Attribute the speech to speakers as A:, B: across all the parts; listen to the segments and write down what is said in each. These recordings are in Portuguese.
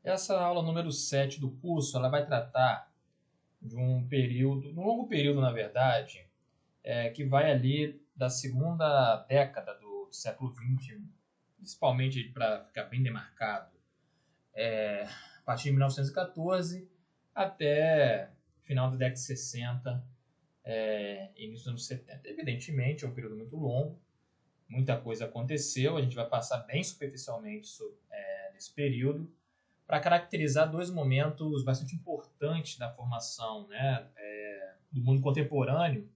A: Essa aula número 7 do curso, ela vai tratar de um período, um longo período, na verdade, que vai ali da segunda década do século XX, principalmente para ficar bem demarcado, a partir de 1914 até final da década de 60, início dos anos 70. Evidentemente, é um período muito longo, muita coisa aconteceu, a gente vai passar bem superficialmente nesse período, para caracterizar dois momentos bastante importantes da formação, né, do mundo contemporâneo,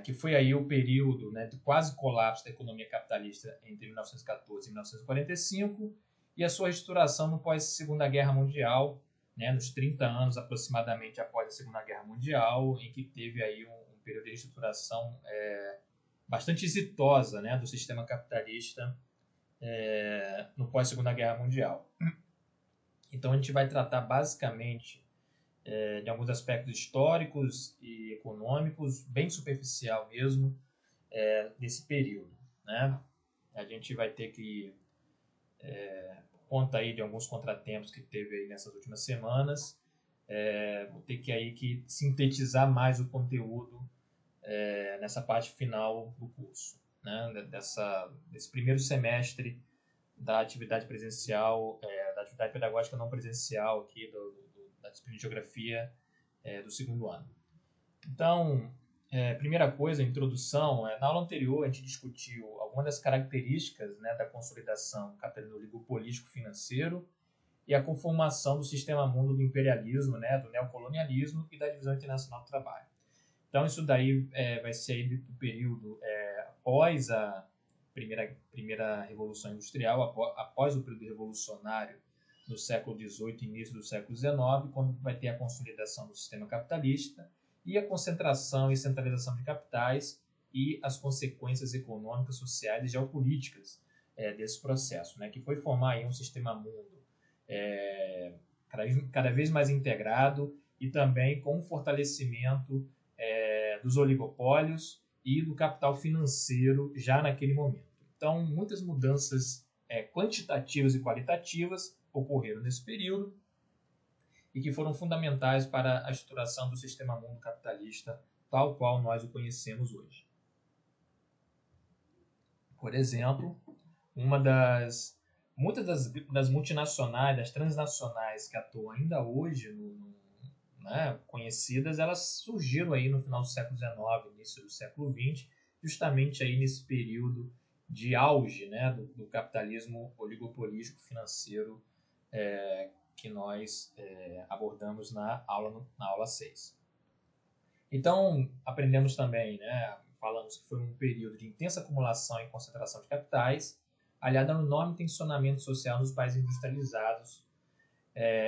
A: que foi aí o período, né, de quase colapso da economia capitalista entre 1914 e 1945 e a sua restauração no pós-Segunda Guerra Mundial, né, nos 30 anos aproximadamente após a Segunda Guerra Mundial, em que teve aí um período de reestruturação bastante exitosa, né, do sistema capitalista no pós-Segunda Guerra Mundial. Então a gente vai tratar basicamente de alguns aspectos históricos e econômicos, bem superficial mesmo, desse período, né? A gente vai ter que conta aí de alguns contratempos que teve aí nessas últimas semanas, vou ter que sintetizar mais o conteúdo nessa parte final do curso, né? Desse primeiro semestre da atividade presencial, da atividade pedagógica não presencial aqui da disciplina de Geografia do segundo ano. Então, primeira coisa, introdução. Na aula anterior, a gente discutiu algumas das características, né, da consolidação capitalista do oligopolístico-financeiro e a conformação do sistema mundo do imperialismo, né, do neocolonialismo e da divisão internacional do trabalho. Então, isso daí vai ser aí do período após a primeira Revolução Industrial, após o período revolucionário do século XVIII e início do século XIX, quando vai ter a consolidação do sistema capitalista e a concentração e centralização de capitais e as consequências econômicas, sociais e geopolíticas desse processo, né, que foi formar aí um sistema mundo cada vez mais integrado e também com o fortalecimento dos oligopólios e do capital financeiro já naquele momento. Então, muitas mudanças quantitativas e qualitativas ocorreram nesse período e que foram fundamentais para a estruturação do sistema mundo capitalista tal qual nós o conhecemos hoje. Por exemplo, muitas das multinacionais, das transnacionais que atuam ainda hoje né, conhecidas, elas surgiram aí no final do século XIX, início do século XX, justamente aí nesse período de auge, né, do capitalismo oligopolístico financeiro que nós abordamos na aula 6. Então, aprendemos também, né, falamos que foi um período de intensa acumulação e concentração de capitais, aliado ao enorme tensionamento social nos países industrializados,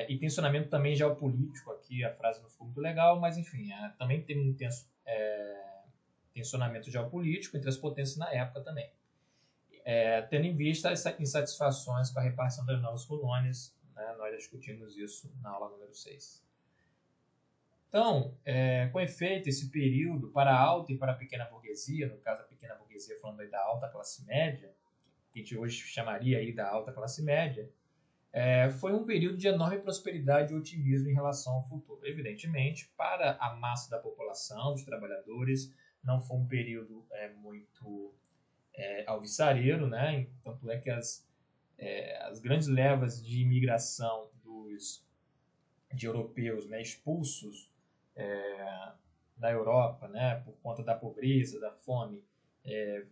A: e tensionamento também geopolítico, aqui a frase não ficou muito legal, mas enfim, também tem um intenso tensionamento geopolítico entre as potências na época também. Tendo em vista as insatisfações com a repartição das novas colônias, né, nós já discutimos isso na aula número 6. Então, com efeito, esse período para a alta e para a pequena burguesia, no caso a pequena burguesia falando aí da alta classe média, que a gente hoje chamaria aí da alta classe média, foi um período de enorme prosperidade e otimismo em relação ao futuro. Evidentemente, para a massa da população, dos trabalhadores, não foi um período muito alvissareiro, né? Tanto é que as grandes levas de imigração de europeus, né, expulsos da Europa, né, por conta da pobreza, da fome,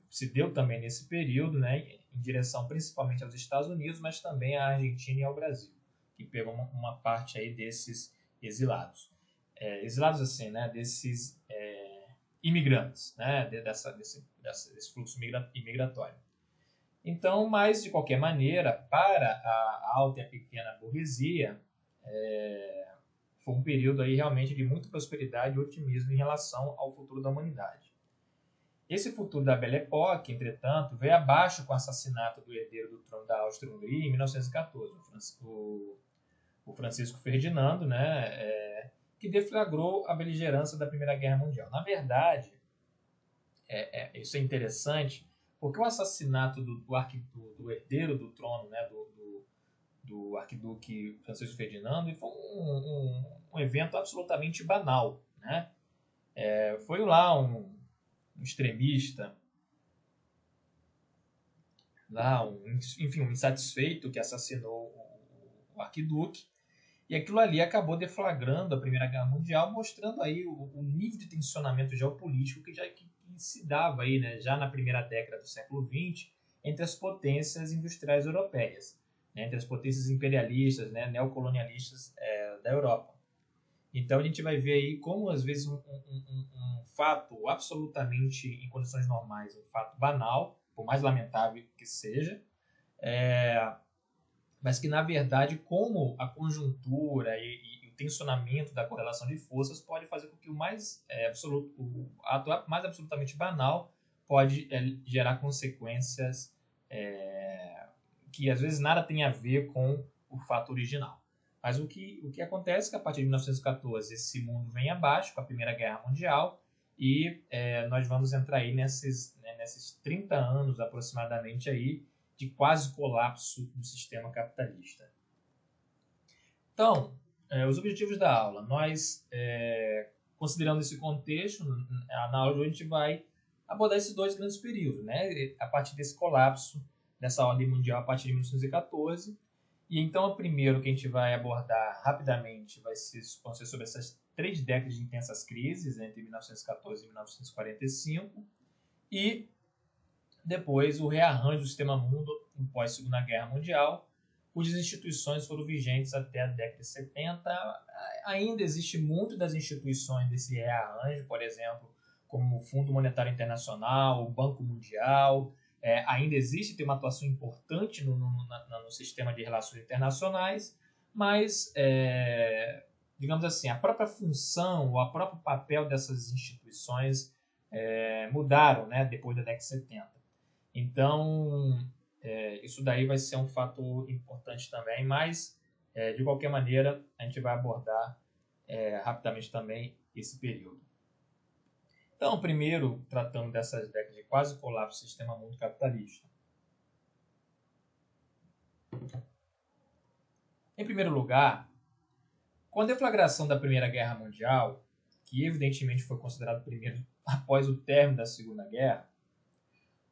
A: se deu também nesse período, né, em direção principalmente aos Estados Unidos, mas também à Argentina e ao Brasil, que pegou uma parte aí desses exilados. Exilados assim, né, desses imigrantes, né, desse fluxo imigratório. Então, mas de qualquer maneira, para a alta e a pequena burguesia, foi um período aí realmente de muita prosperidade e otimismo em relação ao futuro da humanidade. Esse futuro da Belle Époque, entretanto, veio abaixo com o assassinato do herdeiro do trono da Áustria-Hungria em 1914, o Francisco Ferdinando, né, que deflagrou a beligerância da Primeira Guerra Mundial. Na verdade, isso é interessante, porque o assassinato do herdeiro do trono, né, do arquiduque Francisco Ferdinando, e foi um evento absolutamente banal, né? Foi lá um extremista, lá enfim, um insatisfeito que assassinou o arquiduque, e aquilo ali acabou deflagrando a Primeira Guerra Mundial, mostrando aí o nível de tensionamento geopolítico que se dava aí, né, já na primeira década do século XX entre as potências industriais europeias, né, entre as potências imperialistas, né, neocolonialistas da Europa. Então a gente vai ver aí como às vezes um fato absolutamente em condições normais, um fato banal, por mais lamentável que seja, mas que na verdade como a conjuntura e o tensionamento da correlação de forças pode fazer com que o ato mais absolutamente banal pode gerar consequências que às vezes nada tem a ver com o fato original. Mas o que acontece é que a partir de 1914 esse mundo vem abaixo com a Primeira Guerra Mundial e nós vamos entrar aí nesses 30 anos aproximadamente aí de quase colapso do sistema capitalista. Então, os objetivos da aula. Nós, considerando esse contexto, na aula de hoje a gente vai abordar esses dois grandes períodos, né? A partir desse colapso dessa ordem mundial a partir de 1914. E então, o primeiro que a gente vai abordar rapidamente vão ser sobre essas 3 décadas de intensas crises, entre 1914 e 1945, e depois o rearranjo do sistema mundo pós Segunda Guerra Mundial, cujas instituições foram vigentes até a década de 70. Ainda existe muito das instituições desse rearranjo, por exemplo, como o Fundo Monetário Internacional, o Banco Mundial. Ainda tem uma atuação importante no sistema de relações internacionais, mas, digamos assim, a própria função, ou o próprio papel dessas instituições mudaram, né, depois da década de 70. Então, isso daí vai ser um fator importante também, mas, de qualquer maneira, a gente vai abordar rapidamente também esse período. Então, primeiro, tratando dessas décadas de quase colapso do sistema mundo capitalista. Em primeiro lugar, com a deflagração da Primeira Guerra Mundial, que evidentemente foi considerado primeiro após o término da Segunda Guerra,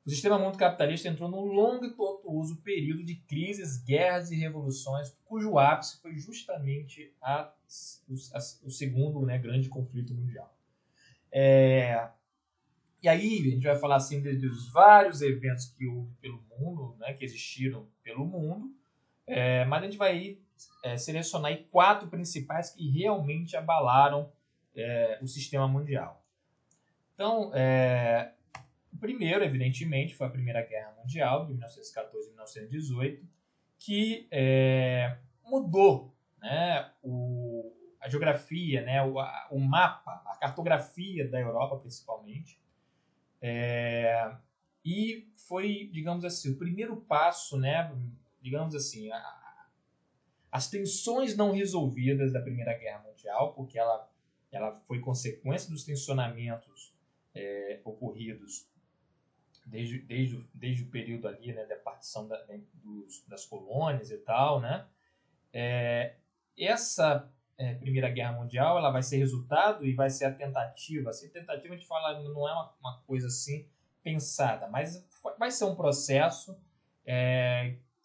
A: o sistema mundo capitalista entrou num longo e tortuoso período de crises, guerras e revoluções, cujo ápice foi justamente o segundo, né, grande conflito mundial. E aí a gente vai falar assim dos vários eventos que houve pelo mundo, né, que existiram pelo mundo, mas a gente vai selecionar aí 4 principais que realmente abalaram o sistema mundial. Então, o primeiro, evidentemente, foi a Primeira Guerra Mundial, de 1914 a 1918, que mudou, né, a geografia, né, o mapa, a cartografia da Europa, principalmente. E foi, digamos assim, o primeiro passo, né, digamos assim, as tensões não resolvidas da Primeira Guerra Mundial, porque ela foi consequência dos tensionamentos ocorridos desde o período ali, né, da partição das colônias e tal, né? Essa Primeira Guerra Mundial ela vai ser resultado e vai ser a tentativa. Assim, tentativa a gente fala, não é uma coisa assim pensada, mas vai ser um processo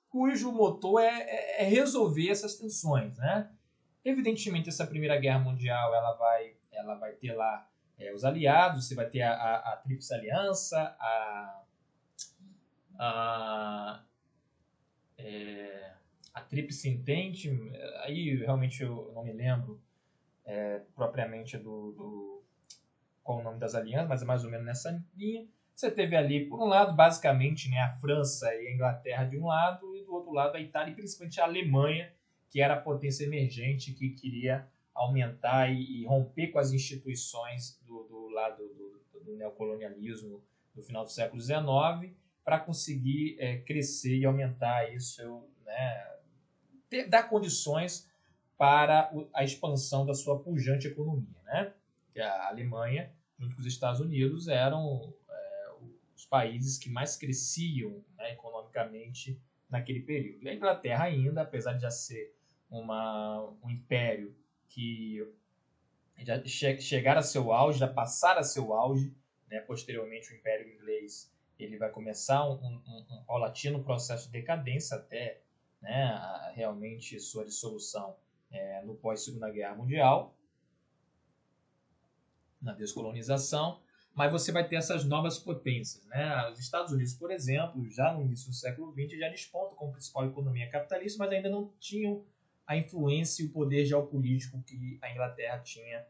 A: cujo motor é resolver essas tensões, né? Evidentemente, essa Primeira Guerra Mundial ela vai ter lá os aliados, você vai ter a Tríplice Aliança, a Tríplice Entente, aí realmente eu não me lembro propriamente qual o nome das alianças, mas é mais ou menos nessa linha. Você teve ali, por um lado, basicamente, né, a França e a Inglaterra de um lado, e do outro lado a Itália e principalmente a Alemanha, que era a potência emergente que queria aumentar e romper com as instituições do lado do neocolonialismo do final do século XIX para conseguir crescer e aumentar isso, né, dar condições para a expansão da sua pujante economia, né? Que a Alemanha, junto com os Estados Unidos, eram os países que mais cresciam, né, economicamente naquele período. E a Inglaterra ainda, apesar de já ser um império que já chegar a seu auge, já passar a seu auge, né? Posteriormente o Império Inglês ele vai começar um paulatino processo de decadência até, né, realmente sua dissolução no pós-Segunda Guerra Mundial, na descolonização, mas você vai ter essas novas potências. Né? Os Estados Unidos, por exemplo, já no início do século XX, já despontam como principal economia capitalista, mas ainda não tinham a influência e o poder geopolítico que a Inglaterra tinha.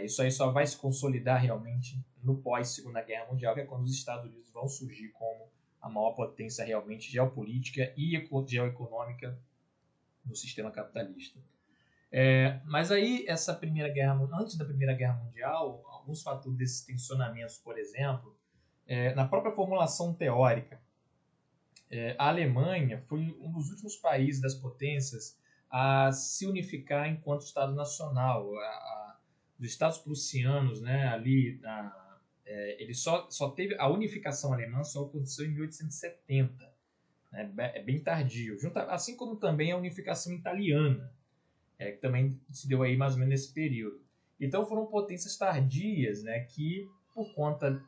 A: Isso aí só vai se consolidar realmente no pós-Segunda Guerra Mundial, que é quando os Estados Unidos vão surgir como a maior potência realmente geopolítica e geoeconômica no sistema capitalista. Mas aí, antes da Primeira Guerra Mundial, alguns fatores desses tensionamentos, por exemplo, na própria formulação teórica, a Alemanha foi um dos últimos países das potências a se unificar enquanto Estado nacional. Os Estados prussianos, né, ali, ele só teve a unificação alemã só aconteceu em 1870, né, é bem tardio, assim como também a unificação italiana, que também se deu aí mais ou menos nesse período. Então foram potências tardias, né, que por conta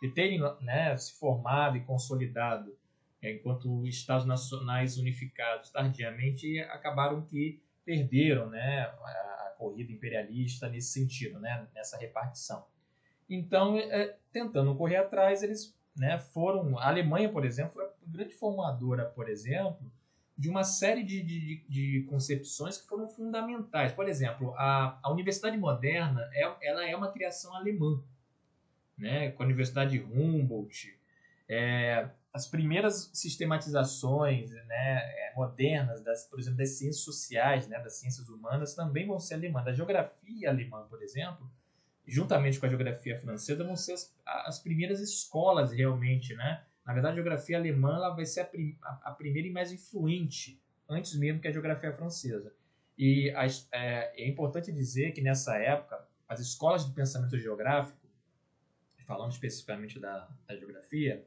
A: de terem, né, se formado e consolidado enquanto Estados nacionais unificados tardiamente, acabaram que perderam, né, a corrida imperialista nesse sentido, né, nessa repartição. Então, tentando correr atrás, eles, né, foram... A Alemanha, por exemplo, foi a grande formadora, por exemplo, de uma série de concepções que foram fundamentais. Por exemplo, a Universidade Moderna ela é uma criação alemã, né? Com a Universidade Humboldt. As primeiras sistematizações, né, modernas, por exemplo, das ciências sociais, né, das ciências humanas, também vão ser alemãs. A geografia alemã, por exemplo, juntamente com a geografia francesa, vão ser as primeiras escolas realmente, né? Na verdade, a geografia alemã ela vai ser a primeira e mais influente, antes mesmo que a geografia francesa. E é importante dizer que, nessa época, as escolas de pensamento geográfico, falando especificamente da geografia,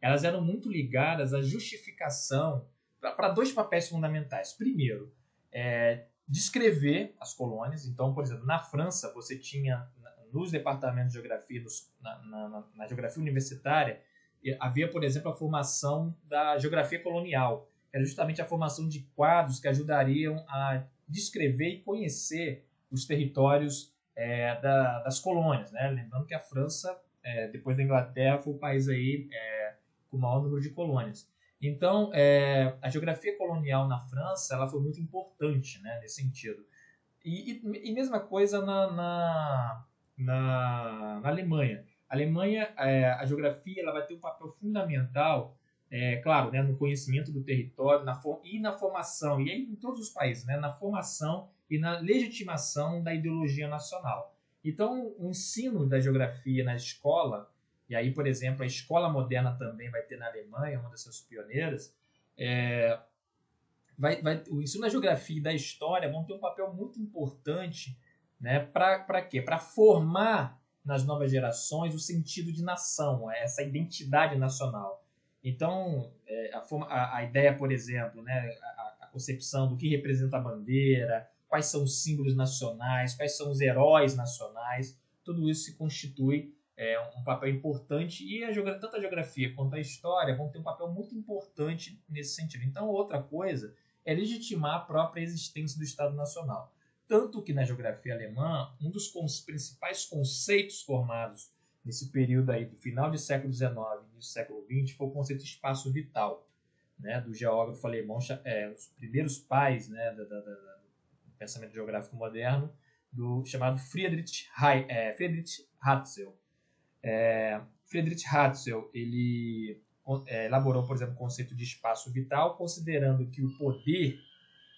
A: elas eram muito ligadas à justificação para dois papéis fundamentais. Primeiro, descrever as colônias. Então, por exemplo, na França, você tinha, nos departamentos de geografia, na geografia universitária, havia, por exemplo, a formação da geografia colonial, que era justamente a formação de quadros que ajudariam a descrever e conhecer os territórios das colônias, né? Lembrando que a França, depois da Inglaterra, foi o país aí, com o maior número de colônias. Então, a geografia colonial na França ela foi muito importante, né, nesse sentido. E mesma coisa na Alemanha. A Alemanha, a geografia ela vai ter um papel fundamental, claro, né, no conhecimento do território e na formação, e aí em todos os países, né, na formação e na legitimação da ideologia nacional. Então, o ensino da geografia na escola, e aí, por exemplo, a escola moderna também vai ter na Alemanha, uma das suas pioneiras, o ensino da geografia e da história vão ter um papel muito importante, né, para quê? Para formar nas novas gerações o sentido de nação, essa identidade nacional. Então, a ideia, por exemplo, né, a concepção do que representa a bandeira, quais são os símbolos nacionais, quais são os heróis nacionais, tudo isso se constitui um papel importante e tanto a geografia quanto a história vão ter um papel muito importante nesse sentido. Então, outra coisa é legitimar a própria existência do Estado Nacional. Tanto que na geografia alemã, um dos principais conceitos formados nesse período aí do final do século XIX e início do século XX foi o conceito de espaço vital, né, do geógrafo alemão, os primeiros pais, né, do pensamento geográfico moderno, chamado Friedrich Ratzel. Friedrich Ratzel ele elaborou, por exemplo, o conceito de espaço vital, considerando que o poder,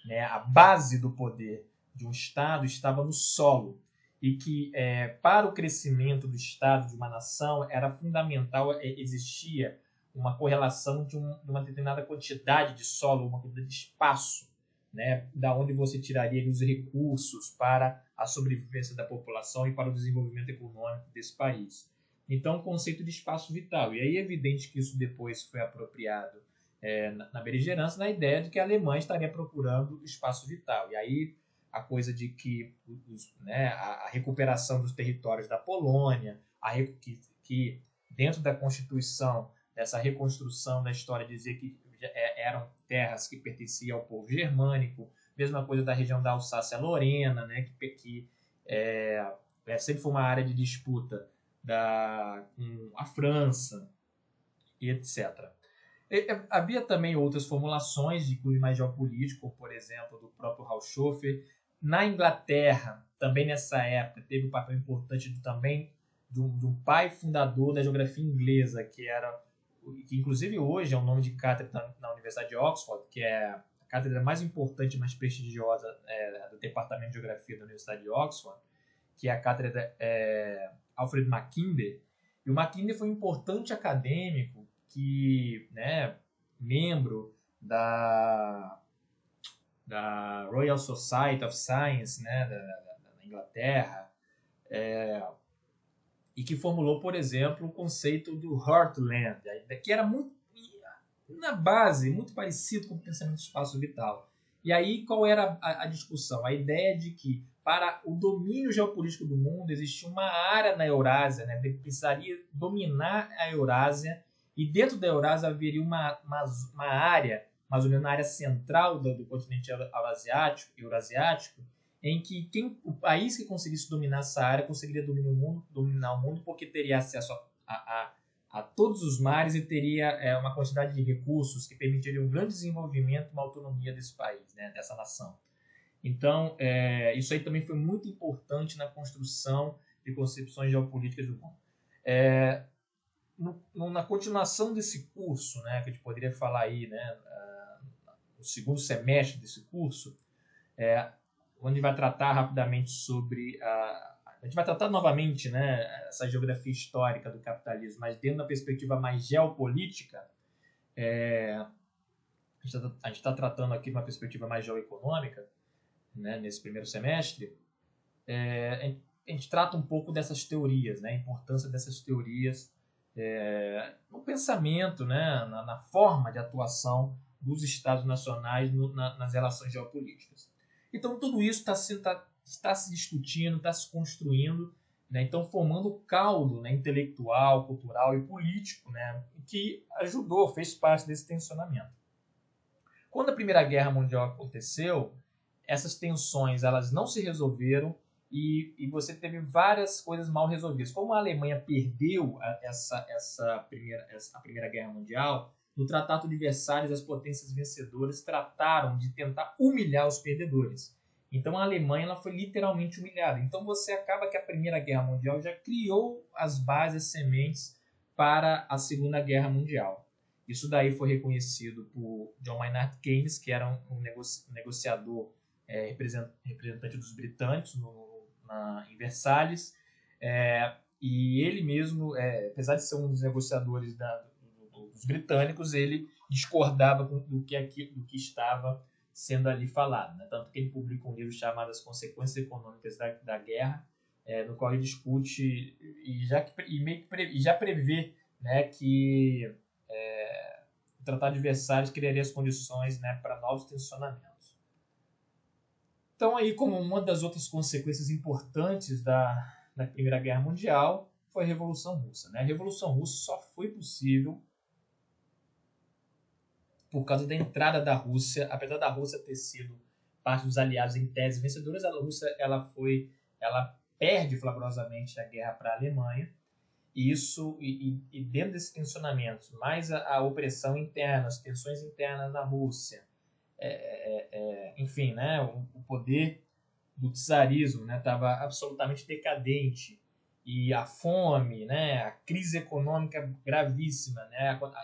A: né, a base do poder de um Estado estava no solo e que para o crescimento do Estado, de uma nação, era fundamental, existia uma correlação de uma determinada quantidade de solo, uma quantidade de espaço, né, da onde você tiraria os recursos para a sobrevivência da população e para o desenvolvimento econômico desse país. Então, o conceito de espaço vital. E aí é evidente que isso depois foi apropriado na beligerância, na ideia de que a Alemanha estaria procurando espaço vital. E aí a coisa de que a recuperação dos territórios da Polônia, que dentro da Constituição, dessa reconstrução da história, dizer que eram terras que pertenciam ao povo germânico, mesma coisa da região da Alsácia-Lorena, né, que sempre foi uma área de disputa com a França, e etc. Havia também outras formulações de cunho mais geopolítico, como, por exemplo, do próprio Haushofer. Na Inglaterra, também nessa época, teve um papel importante também de um pai fundador da geografia inglesa, que inclusive hoje é um nome de cátedra na Universidade de Oxford, que é a cátedra mais importante e mais prestigiosa do Departamento de Geografia da Universidade de Oxford, que é a cátedra Alfred Mackinder. E o Mackinder foi um importante acadêmico que, membro da Royal Society of Science, da Inglaterra, e que formulou, por exemplo, o conceito do Heartland, que era muito, na base, muito parecido com o pensamento do espaço vital. E aí, qual era a discussão? A ideia de que, para o domínio geopolítico do mundo, existia uma área na Eurásia, que precisaria dominar a Eurásia, e dentro da Eurásia haveria uma área, mais ou menos na área central do continente eurasiático, em que o país que conseguisse dominar essa área conseguiria dominar o mundo, porque teria acesso a todos os mares e teria uma quantidade de recursos que permitiriam um grande desenvolvimento e uma autonomia desse país, dessa nação. Então, isso aí também foi muito importante na construção de concepções geopolíticas do mundo. Na continuação desse curso, que a gente poderia falar aí, no segundo semestre desse curso, onde vai tratar rapidamente sobre a gente vai tratar novamente, essa geografia histórica do capitalismo, mas dentro da perspectiva mais geopolítica. A gente está tratando aqui de uma perspectiva mais geoeconômica, nesse primeiro semestre. A gente trata um pouco dessas teorias, a importância dessas teorias no pensamento, na forma de atuação dos Estados nacionais nas relações geopolíticas. Então, tudo isso está se discutindo, está se construindo, então formando o caldo intelectual, cultural e político, que fez parte desse tensionamento. Quando a Primeira Guerra Mundial aconteceu, essas tensões elas não se resolveram e você teve várias coisas mal resolvidas. Como a Alemanha perdeu a Primeira Guerra Mundial, no Tratado de Versalhes, as potências vencedoras trataram de tentar humilhar os perdedores. Então a Alemanha ela foi literalmente humilhada. Então você acaba que a Primeira Guerra Mundial já criou as bases, as sementes para a Segunda Guerra Mundial. Isso daí foi reconhecido por John Maynard Keynes, que era um negociador representante dos britânicos em Versalhes, e ele mesmo, apesar de ser um dos negociadores dos britânicos, ele discordava do que estava sendo ali falado, Tanto que ele publica um livro chamado As Consequências Econômicas da Guerra, no qual ele discute e já prevê que o Tratado de Versalhes criaria as condições para novos tensionamentos. Então, aí, como uma das outras consequências importantes da Primeira Guerra Mundial foi a Revolução Russa. A Revolução Russa só foi possível por causa da entrada da Rússia. Apesar da Rússia ter sido parte dos aliados em tese vencedores, a Rússia ela perde flagrosamente a guerra para a Alemanha. E dentro desse tensionamento, mais a opressão interna, as tensões internas na Rússia, enfim, o poder do czarismo estava absolutamente decadente, e a fome, a crise econômica gravíssima,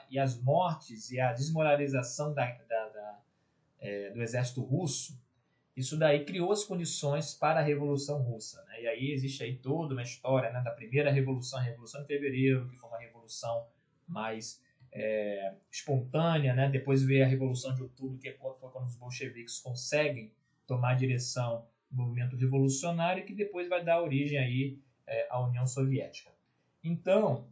A: e as mortes e a desmoralização do exército russo, isso daí criou as condições para a Revolução Russa. E aí existe aí toda uma história da primeira revolução, a Revolução de Fevereiro, que foi uma revolução mais espontânea, Depois veio a Revolução de Outubro, que foi quando os bolcheviques conseguem tomar a direção do movimento revolucionário, que depois vai dar origem aí à União Soviética. Então,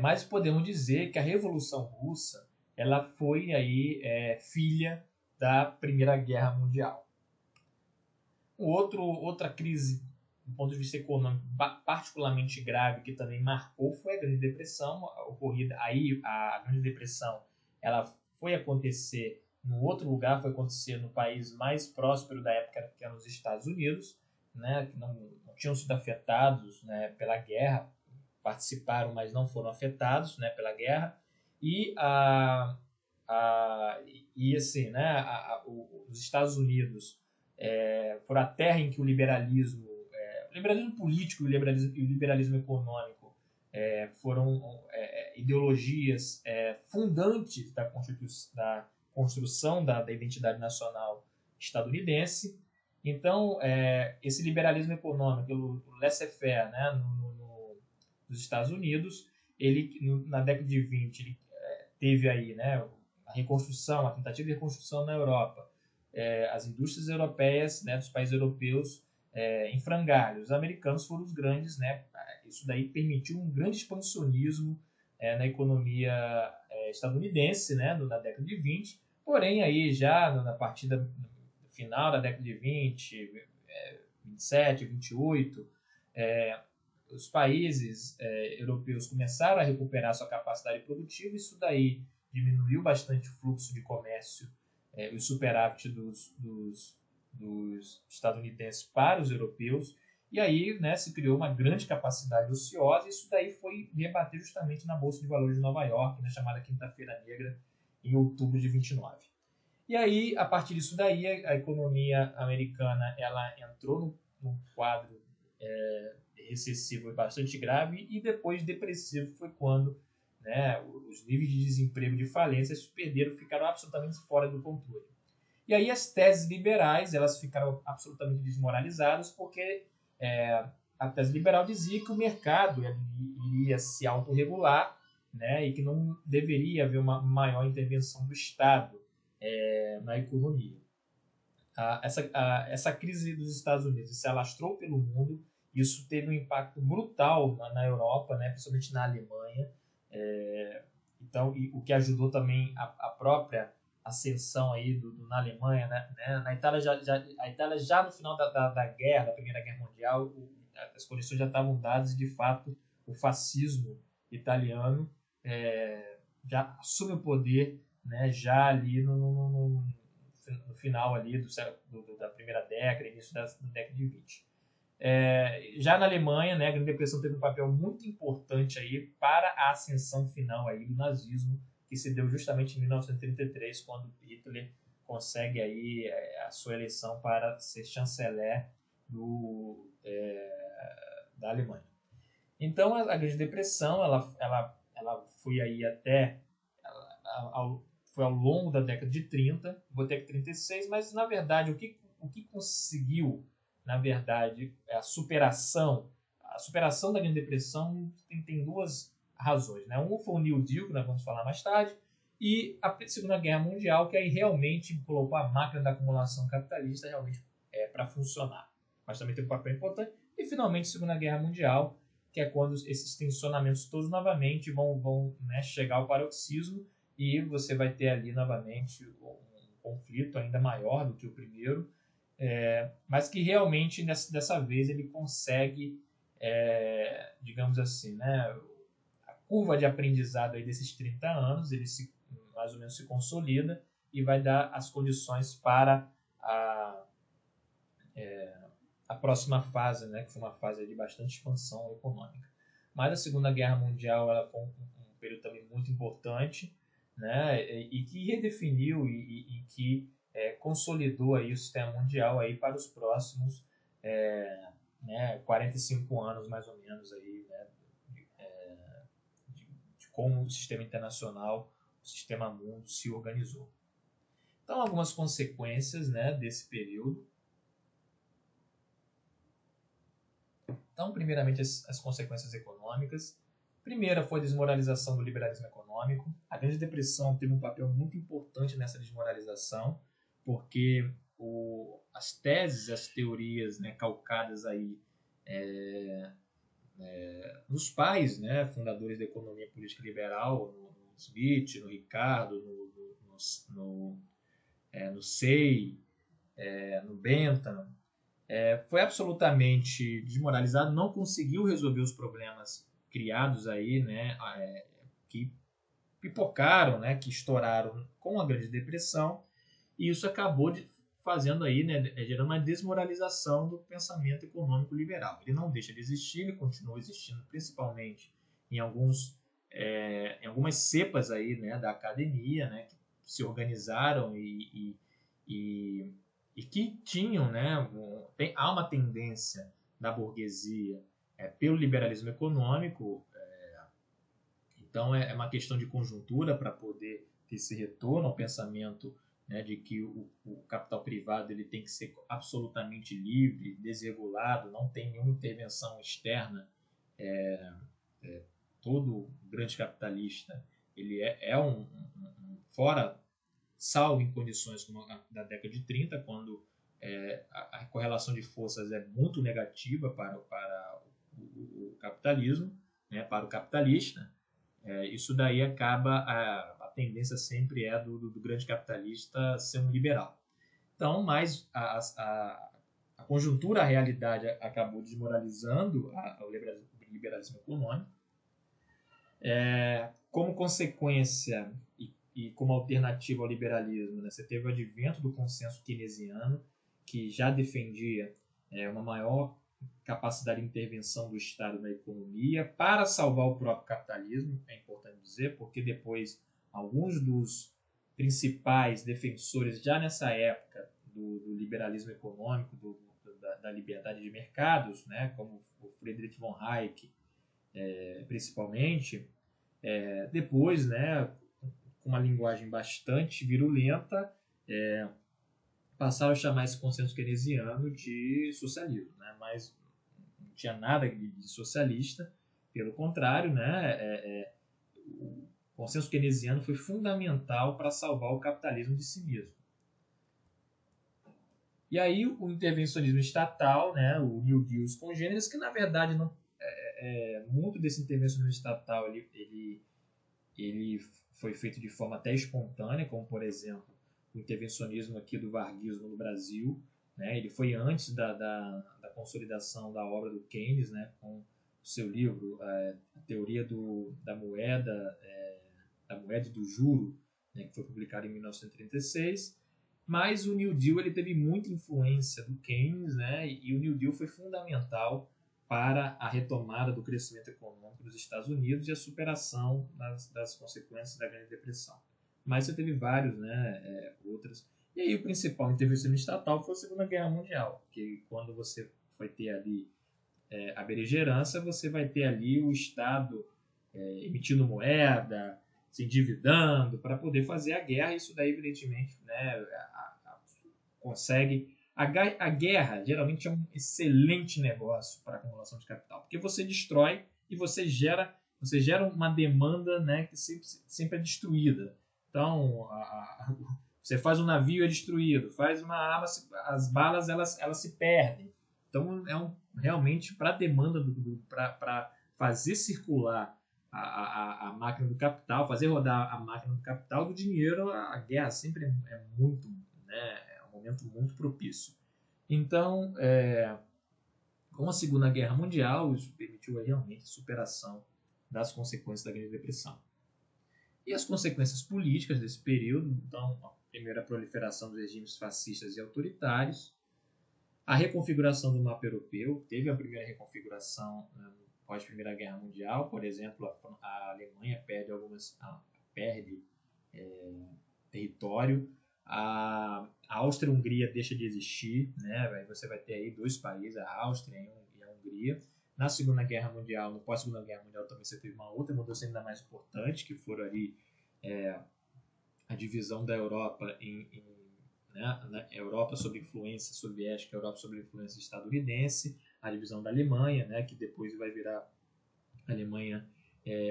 A: mas podemos dizer que a Revolução Russa ela foi aí filha da Primeira Guerra Mundial. Outra crise do ponto de vista econômico particularmente grave que também marcou foi a Grande Depressão ocorrida aí. A Grande Depressão ela foi acontecer no outro lugar, foi acontecer no país mais próspero da época, que eram os Estados Unidos, né, que não tinham sido afetados, né, pela guerra, participaram, mas não foram afetados, né, pela guerra. E assim, né, os Estados Unidos foram a terra em que o liberalismo político e o liberalismo econômico foram ideologias fundantes da construção da identidade nacional estadunidense. Então, esse liberalismo econômico, o laissez-faire, né, nos Estados Unidos, ele, na década de 20, ele teve aí, né, a tentativa de reconstrução na Europa, as indústrias europeias, né, dos países europeus em frangalhos. Os americanos foram os grandes, né, isso daí permitiu um grande expansionismo na economia estadunidense, né, na década de 20, porém aí já na partida final da década de 20, 27, 28, os países europeus começaram a recuperar sua capacidade produtiva, isso daí diminuiu bastante o fluxo de comércio e o superávit dos estadunidenses para os europeus, e aí, né, se criou uma grande capacidade ociosa, e isso daí foi rebater justamente na Bolsa de Valores de Nova York, na chamada Quinta-feira Negra, em outubro de 29. E aí, a partir disso daí, a economia americana ela entrou num quadro recessivo bastante grave, e depois depressivo foi quando, né, os níveis de desemprego, de falências ficaram absolutamente fora do controle. E aí as teses liberais elas ficaram absolutamente desmoralizadas, porque a tese liberal dizia que o mercado iria se autorregular, né, e que não deveria haver uma maior intervenção do Estado na economia. Essa crise dos Estados Unidos se alastrou pelo mundo, isso teve um impacto brutal na Europa, né, principalmente na Alemanha, então, o que ajudou também a própria ascensão aí na Alemanha, né? Na Itália a Itália já no final da guerra, da Primeira Guerra Mundial, as condições já estavam dadas, e de fato o fascismo italiano já assume o poder, né, já ali no final ali da primeira década, início da década de 20. Já na Alemanha, né, a Grande Depressão teve um papel muito importante aí para a ascensão final aí do nazismo, que se deu justamente em 1933, quando Hitler consegue aí a sua eleição para ser chanceler da Alemanha. Então, a Grande Depressão ela foi aí foi ao longo da década de 30, vou até 36, mas na verdade o que conseguiu, na verdade, a superação da Grande Depressão tem duas razões, né? Um foi o New Deal, que nós vamos falar mais tarde, e a Segunda Guerra Mundial, que aí realmente colocou a máquina da acumulação capitalista realmente para funcionar. Mas também tem um papel importante. E finalmente a Segunda Guerra Mundial, que é quando esses tensionamentos todos novamente vão né, chegar ao paroxismo, e você vai ter ali novamente um conflito ainda maior do que o primeiro, mas que realmente dessa vez ele consegue, digamos assim, né, a curva de aprendizado aí desses 30 anos, ele mais ou menos se consolida e vai dar as condições para a próxima fase, né, que foi uma fase de bastante expansão econômica. Mas a Segunda Guerra Mundial ela foi um período também muito importante, né, e que redefiniu e que consolidou aí o sistema mundial aí para os próximos 45 anos mais ou menos aí, né, de como o sistema internacional, o sistema mundo se organizou. Então, algumas consequências, né, desse período. Então, primeiramente, as consequências econômicas. Primeira foi a desmoralização do liberalismo econômico. A Grande Depressão teve um papel muito importante nessa desmoralização, porque as teses, as teorias, né, calcadas aí nos pais, né, fundadores da economia política liberal no Smith, no Ricardo, no Say, no Bentham, foi absolutamente desmoralizado, não conseguiu resolver os problemas criados aí, né, que pipocaram, né, que estouraram com a Grande Depressão, e isso acabou fazendo aí, né, gerando uma desmoralização do pensamento econômico liberal. Ele não deixa de existir, ele continua existindo, principalmente em algumas cepas aí, né, da academia, né, que se organizaram e que tinham, né, há uma tendência da burguesia pelo liberalismo econômico. Então é uma questão de conjuntura para poder ter esse retorno ao pensamento, né, de que o capital privado ele tem que ser absolutamente livre, desregulado, não tem nenhuma intervenção externa. Todo grande capitalista ele fora, salvo em condições como da década de 30, quando a correlação de forças é muito negativa para o capitalismo, né, para o capitalista. Isso daí acaba, a tendência sempre é do grande capitalista ser um liberal. Então, mas a conjuntura, a realidade acabou desmoralizando o liberalismo econômico. Como consequência e como alternativa ao liberalismo, né, você teve o advento do consenso keynesiano, que já defendia uma maior capacidade de intervenção do Estado na economia para salvar o próprio capitalismo, é importante dizer, porque depois alguns dos principais defensores já nessa época do liberalismo econômico, da liberdade de mercados, né, como o Friedrich von Hayek, principalmente, depois, né, com uma linguagem bastante virulenta, passaram a chamar esse consenso keynesiano de socialismo, né, mas não tinha nada de socialista, pelo contrário, né, o consenso keynesiano foi fundamental para salvar o capitalismo de si mesmo. E aí o intervencionismo estatal, né, o New Deal e os congêneres, que na verdade não, muito desse intervencionismo estatal ele foi feito de forma até espontânea, como por exemplo o intervencionismo aqui do varguismo no Brasil, né? Ele foi antes da consolidação da obra do Keynes, né? Com o seu livro a Teoria da Moeda e do Juro, né? Que foi publicado em 1936. Mas o New Deal ele teve muita influência do Keynes, né? E o New Deal foi fundamental para a retomada do crescimento econômico dos Estados Unidos e a superação das consequências da Grande Depressão. Mas você teve vários, né, outros. E aí o principal intervenção estatal foi a Segunda Guerra Mundial, que quando você vai ter ali a beligerância, você vai ter ali o Estado emitindo moeda, se endividando para poder fazer a guerra. Isso daí, evidentemente, né, consegue. A guerra geralmente é um excelente negócio para a acumulação de capital, porque você destrói e você gera uma demanda, né, que sempre é destruída. Então, você faz um navio, é destruído, faz uma arma, as balas elas se perdem. Então, realmente para a demanda, para fazer circular a máquina do capital, fazer rodar a máquina do capital, do dinheiro, a guerra sempre é muito, né, momento muito propício. Então, com a Segunda Guerra Mundial, isso permitiu realmente a superação das consequências da Grande Depressão. E as consequências políticas desse período, então, a primeira proliferação dos regimes fascistas e autoritários, a reconfiguração do mapa europeu, teve a primeira reconfiguração pós Primeira Guerra Mundial, por exemplo, a Alemanha perde território, a Áustria-Hungria deixa de existir, né? Aí você vai ter aí dois países, a Áustria e a Hungria. Na Segunda Guerra Mundial, no pós-Segunda Guerra Mundial também você teve uma outra mudança ainda mais importante, que foram ali a divisão da Europa na Europa sob influência soviética, Europa sob influência estadunidense, a divisão da Alemanha, né, que depois vai virar Alemanha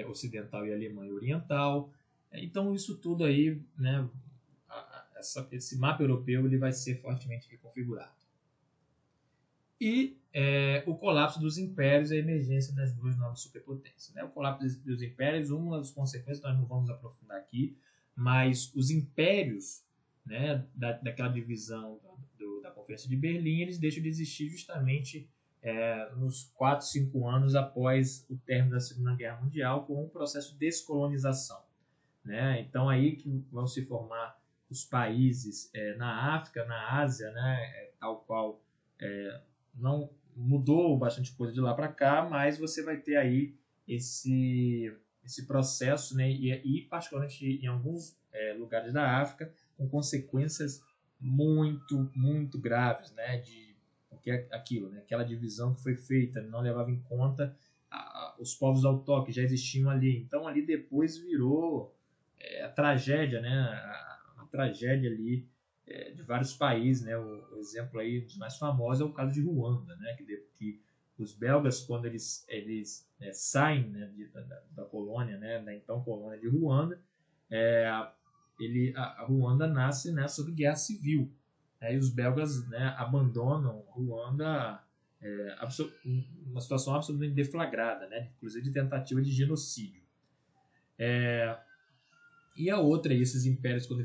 A: Ocidental e Alemanha Oriental. Então isso tudo aí, né, esse mapa europeu ele vai ser fortemente reconfigurado. e o colapso dos impérios e a emergência das duas novas superpotências. Né? O colapso dos impérios, uma das consequências, nós não vamos aprofundar aqui, mas os impérios, né, daquela divisão da Conferência de Berlim, eles deixam de existir justamente nos 4, 5 anos após o término da Segunda Guerra Mundial, com um processo de descolonização. Né? Então, aí que vão se formar os países na África, na Ásia, né, tal qual não mudou bastante coisa de lá para cá, mas você vai ter aí esse processo, né, e particularmente em alguns lugares da África, com consequências muito, muito graves, né, porque aquilo, né, aquela divisão que foi feita não levava em conta os povos autóctones que já existiam ali. Então ali depois virou a tragédia, né, a tragédia ali de vários países, né? O exemplo aí dos mais famosos é o caso de Ruanda, né? Que os belgas, quando eles saem, né, da colônia, né, da então colônia de Ruanda, a Ruanda nasce, né, sob guerra civil. E os belgas, né, abandonam Ruanda uma situação absolutamente deflagrada, né, inclusive de tentativa de genocídio. E a outra, esses impérios, quando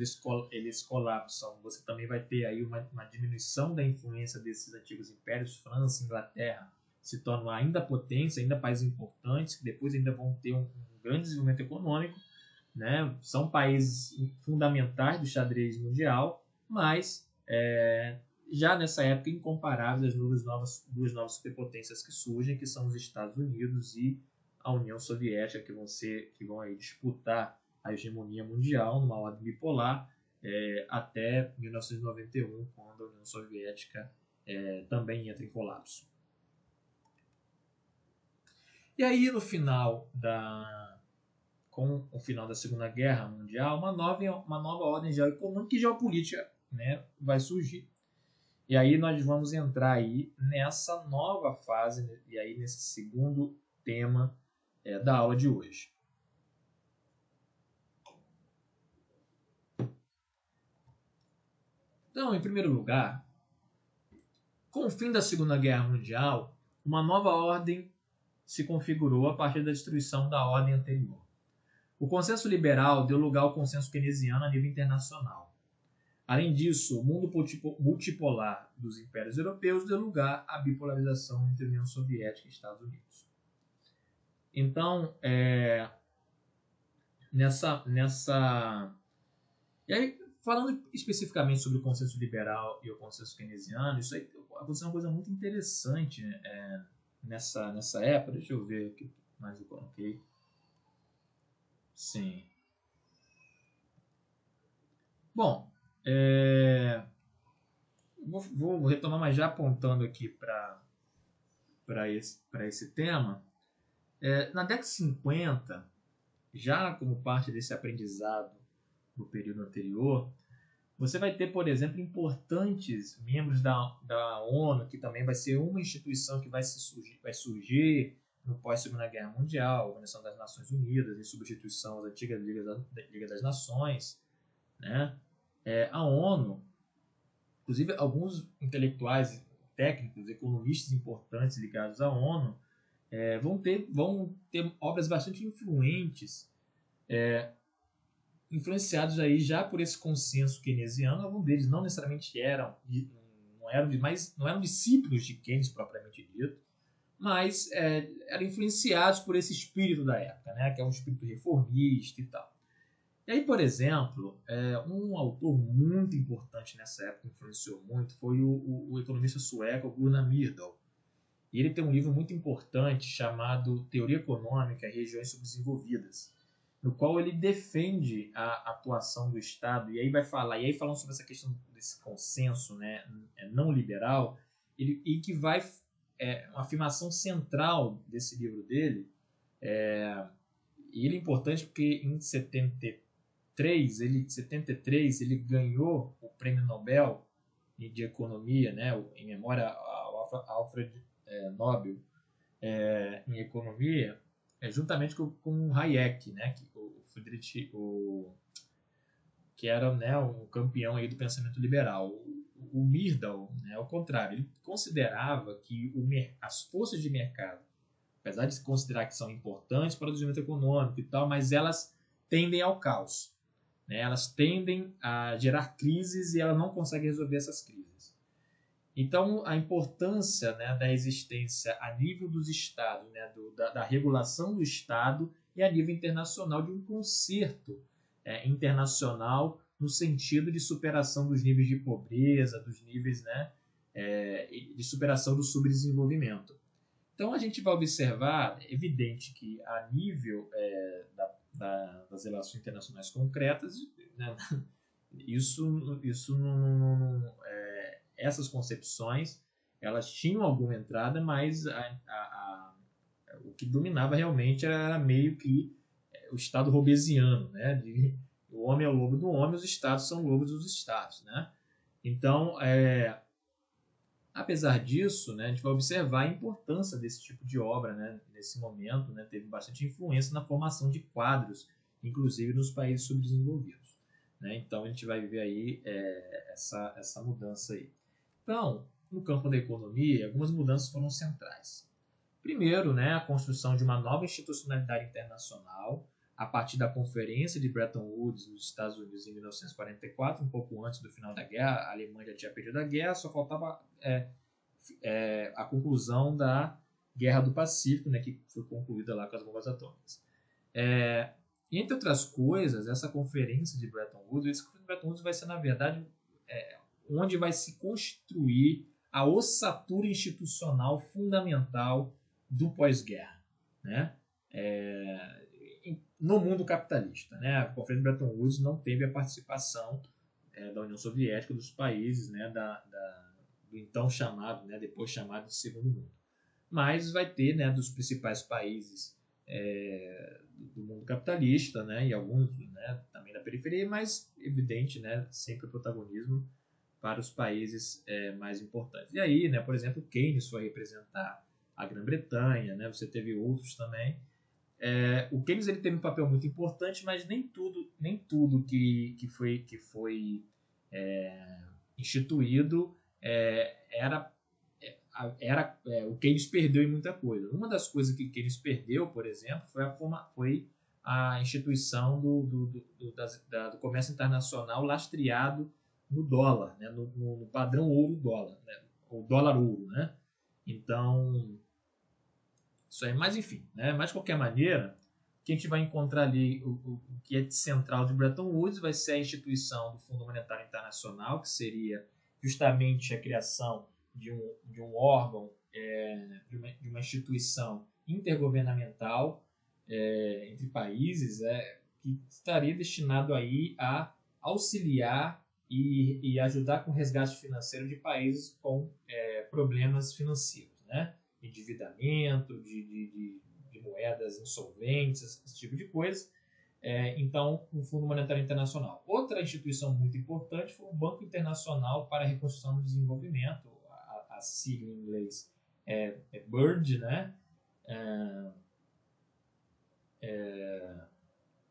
A: eles colapsam, você também vai ter aí uma diminuição da influência desses antigos impérios. França, Inglaterra se tornam ainda potência, ainda países importantes, que depois ainda vão ter um grande desenvolvimento econômico, né? São países fundamentais do xadrez mundial, mas já nessa época incomparáveis as duas novas superpotências que surgem, que são os Estados Unidos e a União Soviética, que vão aí disputar a hegemonia mundial numa ordem bipolar até 1991, quando a União Soviética também entra em colapso. E aí, com o final da Segunda Guerra Mundial, uma nova ordem geoeconômica e geopolítica, né, vai surgir. E aí nós vamos entrar aí nessa nova fase, e aí nesse segundo tema da aula de hoje. Então, em primeiro lugar, com o fim da Segunda Guerra Mundial, uma nova ordem se configurou a partir da destruição da ordem anterior. O consenso liberal deu lugar ao consenso keynesiano a nível internacional. Além disso, o mundo multipolar dos impérios europeus deu lugar à bipolarização entre a União Soviética e Estados Unidos. Então, E aí, falando especificamente sobre o consenso liberal e o consenso keynesiano, isso aí aconteceu uma coisa muito interessante, né, nessa época. Deixa eu ver aqui mais eu coloquei. Sim. Bom, vou retomar, mas já apontando aqui para esse tema. Na década de 50, já como parte desse aprendizado do período anterior, você vai ter, por exemplo, importantes membros da ONU, que também vai ser uma instituição que vai surgir no pós-Segunda Guerra Mundial, a Organização das Nações Unidas, em substituição às antigas Liga das Nações. Né? A ONU, inclusive alguns intelectuais, técnicos, economistas importantes ligados à ONU, vão ter obras bastante influentes, influenciados aí já por esse consenso keynesiano. Alguns deles não necessariamente não eram discípulos de Keynes propriamente dito, mas eram influenciados por esse espírito da época, né, que é um espírito reformista e tal. E aí, por exemplo, um autor muito importante nessa época, que influenciou muito, foi o economista sueco Gunnar Myrdal. E ele tem um livro muito importante chamado Teoria Econômica e Regiões Subdesenvolvidas, no qual ele defende a atuação do Estado, e aí falando sobre essa questão desse consenso, né, não liberal, e que uma afirmação central desse livro dele, e ele é importante porque em 73 ele ganhou o Prêmio Nobel de Economia, né, em memória ao Alfred Nobel em Economia, juntamente com o Hayek, né, que era, né, um campeão aí do pensamento liberal. o Myrdal, né, ao contrário, ele considerava que as forças de mercado, apesar de se considerar que são importantes para o desenvolvimento econômico e tal, mas elas tendem ao caos, né? Elas tendem a gerar crises e ela não consegue resolver essas crises. Então, a importância, né, da existência a nível dos estados, né, da regulação do Estado e a nível internacional de um concerto internacional no sentido de superação dos níveis de pobreza, dos níveis, né, de superação do subdesenvolvimento. Então, a gente vai observar, é evidente que a nível das relações internacionais concretas, né, essas concepções elas tinham alguma entrada, mas o que dominava realmente era meio que o Estado hobbesiano, né? O homem é o lobo do homem, os Estados são lobos dos Estados, né? Então, apesar disso, né, a gente vai observar a importância desse tipo de obra, né, nesse momento, né, teve bastante influência na formação de quadros, inclusive nos países subdesenvolvidos, né? Então, a gente vai ver aí essa mudança aí. Então, no campo da economia, algumas mudanças foram centrais. Primeiro, né, a construção de uma nova institucionalidade internacional a partir da Conferência de Bretton Woods nos Estados Unidos em 1944, um pouco antes do final da guerra. A Alemanha já tinha perdido a guerra, só faltava a conclusão da Guerra do Pacífico, né, que foi concluída lá com as bombas atômicas. Entre outras coisas, essa Conferência de Bretton Woods vai ser, na verdade, onde vai se construir a ossatura institucional fundamental do pós-guerra, né? No mundo capitalista, né? A Conferência de Bretton Woods não teve a participação da União Soviética, dos países, né, do então chamado, né, depois chamado de Segundo Mundo. Mas vai ter, né, dos principais países do mundo capitalista, né, e alguns, né, também da periferia, mas evidente, né, sempre o protagonismo para os países mais importantes. E aí, né, por exemplo, Keynes foi representar a Grã-Bretanha, né, você teve outros também. O Keynes ele teve um papel muito importante, mas nem tudo que foi instituído o Keynes perdeu em muita coisa. Uma das coisas que Keynes perdeu, por exemplo, foi a instituição do comércio internacional lastreado no dólar, né, no padrão ouro-dólar, né, o dólar-ouro, né? Então, isso aí, mas enfim, né, mas de qualquer maneira, o que a gente vai encontrar ali, o que é central de Bretton Woods vai ser a instituição do Fundo Monetário Internacional, que seria justamente a criação de um órgão, de uma instituição intergovernamental entre países, que estaria destinado aí a auxiliar e ajudar com o resgate financeiro de países com problemas financeiros, né? Endividamento, de moedas insolventes, esse tipo de coisa. Então, o Fundo Monetário Internacional. Outra instituição muito importante foi o Banco Internacional para a Reconstrução e Desenvolvimento, a sigla em inglês BIRD, né?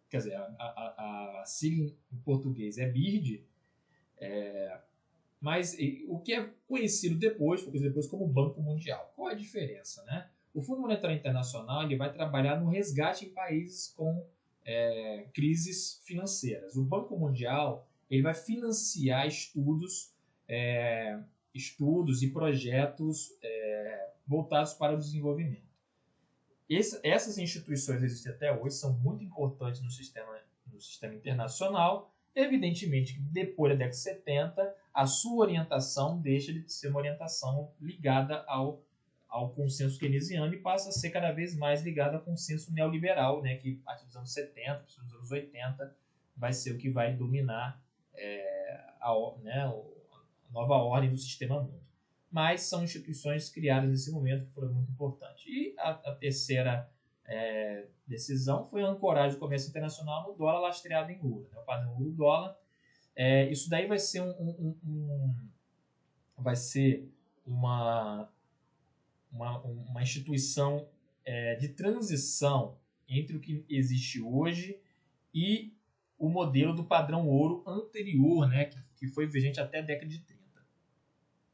A: Quer dizer, a sigla em português é BIRD, mas o que é conhecido depois como Banco Mundial. Qual é a diferença, né? O Fundo Monetário Internacional ele vai trabalhar no resgate em países com crises financeiras. O Banco Mundial ele vai financiar estudos e projetos voltados para o desenvolvimento. Essas instituições existem até hoje, são muito importantes no sistema internacional. Evidentemente que depois da década de 70, a sua orientação deixa de ser uma orientação ligada ao consenso keynesiano e passa a ser cada vez mais ligada ao consenso neoliberal, né, que a partir dos anos 70, dos anos 80, vai ser o que vai dominar a nova ordem do sistema mundo. Mas são instituições criadas nesse momento que foram muito importantes. E a terceira decisão foi a ancoragem do comércio internacional no dólar lastreado em ouro, né, o padrão ouro-dólar. Isso daí vai ser uma instituição de transição entre o que existe hoje e o modelo do padrão ouro anterior, né, que foi vigente até a década de 30.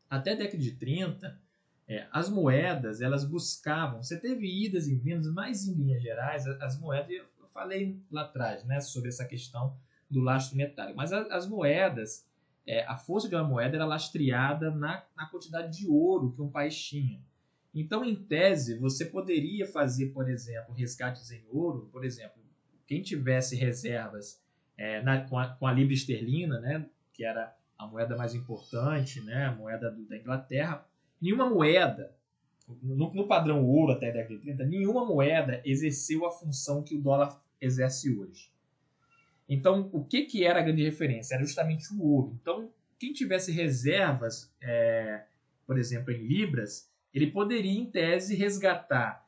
A: Até a década de 30, as moedas, elas buscavam, você teve idas e vindas, mas em linhas gerais, as moedas, eu falei lá atrás, né, sobre essa questão do lastro metálico, mas as moedas, a força de uma moeda era lastreada na quantidade de ouro que um país tinha. Então, em tese, você poderia fazer, por exemplo, resgates em ouro, por exemplo, quem tivesse reservas com a libra esterlina, né, que era a moeda mais importante, né, a moeda da Inglaterra, nenhuma moeda, no padrão ouro até a década de 30, nenhuma moeda exerceu a função que o dólar exerce hoje. Então, o que era a grande referência? Era justamente o ouro. Então, quem tivesse reservas, por exemplo, em libras, ele poderia, em tese, resgatar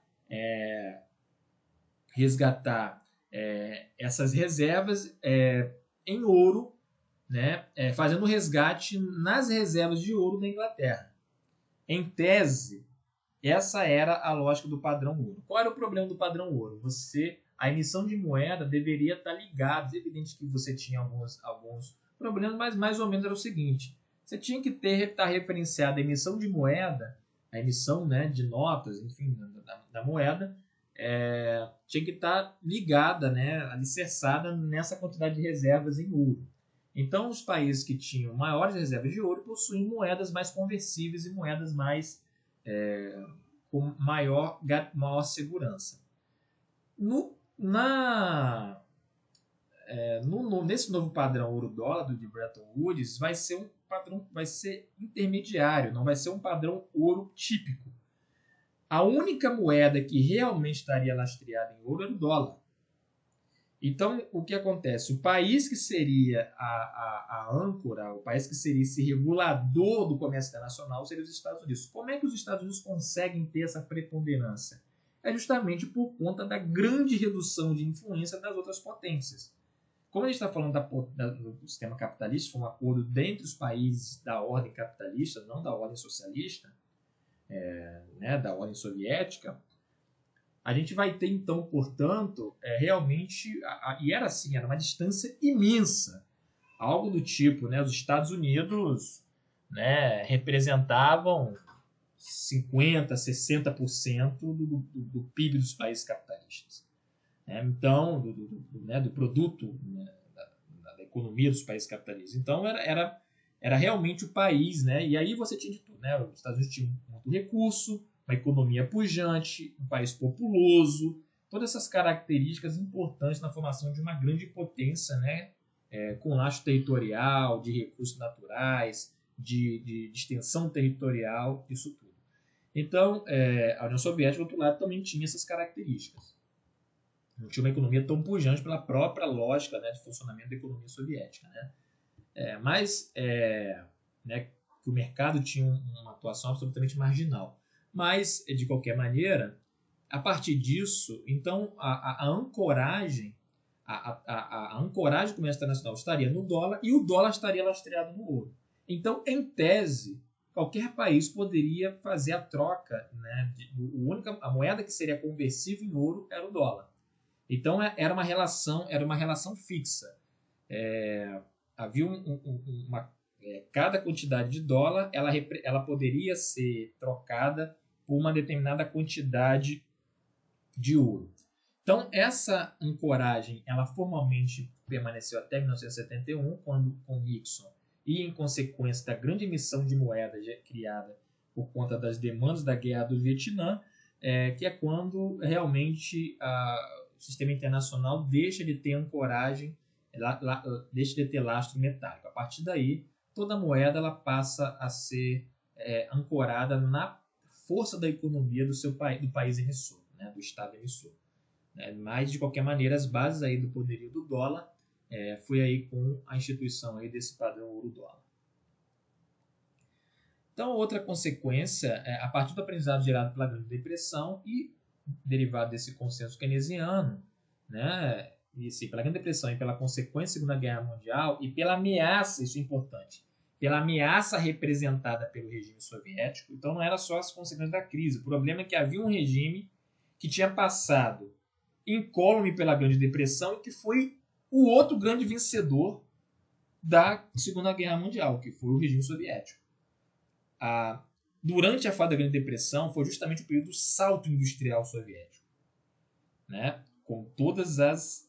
A: essas reservas em ouro, né, fazendo resgate nas reservas de ouro da Inglaterra. Em tese, essa era a lógica do padrão ouro. Qual era o problema do padrão ouro? A emissão de moeda deveria estar ligada. É evidente que você tinha alguns problemas, mas mais ou menos era o seguinte: você tinha que estar referenciada a emissão de moeda, a emissão, né, de notas, enfim, da moeda, tinha que estar ligada, né, alicerçada nessa quantidade de reservas em ouro. Então, os países que tinham maiores reservas de ouro possuíam moedas mais conversíveis e moedas mais com maior segurança. Nesse novo padrão ouro-dólar de Bretton Woods, vai ser intermediário, não vai ser um padrão ouro típico. A única moeda que realmente estaria lastreada em ouro era o dólar. Então, o que acontece? O país que seria a âncora, o país que seria esse regulador do comércio internacional seria os Estados Unidos. Como é que os Estados Unidos conseguem ter essa preponderância? É justamente por conta da grande redução de influência das outras potências. Como a gente está falando do sistema capitalista, foi um acordo dentre os países da ordem capitalista, não da ordem socialista, né, da ordem soviética, a gente vai ter, então, portanto, realmente, e era assim, era uma distância imensa, algo do tipo, né, os Estados Unidos, né, representavam 50%, 60% do PIB dos países capitalistas. Então, do produto, né, da economia dos países capitalistas. Então, era realmente o país, né? E aí você tinha de tudo, né? Os Estados Unidos tinham muito recurso, uma economia pujante, um país populoso, todas essas características importantes na formação de uma grande potência, né? Com laço territorial, de recursos naturais, de extensão territorial, isso tudo. Então, a União Soviética, do outro lado, também tinha essas características. Não tinha uma economia tão pujante pela própria lógica, né, de funcionamento da economia soviética, né? Mas né, que o mercado tinha uma atuação absolutamente marginal. Mas, de qualquer maneira, a partir disso, então, a ancoragem do comércio internacional estaria no dólar e o dólar estaria lastreado no ouro. Então, em tese, qualquer país poderia fazer a troca, né, a moeda que seria conversível em ouro era o dólar. Então, era uma relação fixa. Havia cada quantidade de dólar, ela poderia ser trocada por uma determinada quantidade de ouro. Então, essa ancoragem, ela formalmente permaneceu até 1971, quando com Nixon, e em consequência da grande emissão de moeda criada por conta das demandas da guerra do Vietnã, que é quando realmente o sistema internacional deixa de ter ancoragem, deixa de ter lastro metálico. A partir daí, toda moeda ela passa a ser ancorada na força da economia do país emissor, né, do Estado emissor. Mas, de qualquer maneira, as bases aí do poderio do dólar foi aí com a instituição aí desse padrão ouro-dólar. Então, outra consequência, a partir do aprendizado gerado pela Grande Depressão e derivado desse consenso keynesiano, né, pela Grande Depressão e pela consequência da Segunda Guerra Mundial e pela ameaça, isso é importante, pela ameaça representada pelo regime soviético. Então, não era só as consequências da crise. O problema é que havia um regime que tinha passado incólume pela Grande Depressão e que foi o outro grande vencedor da Segunda Guerra Mundial, que foi o regime soviético. durante a fase da Grande Depressão foi justamente o período do salto industrial soviético, né? Com todas as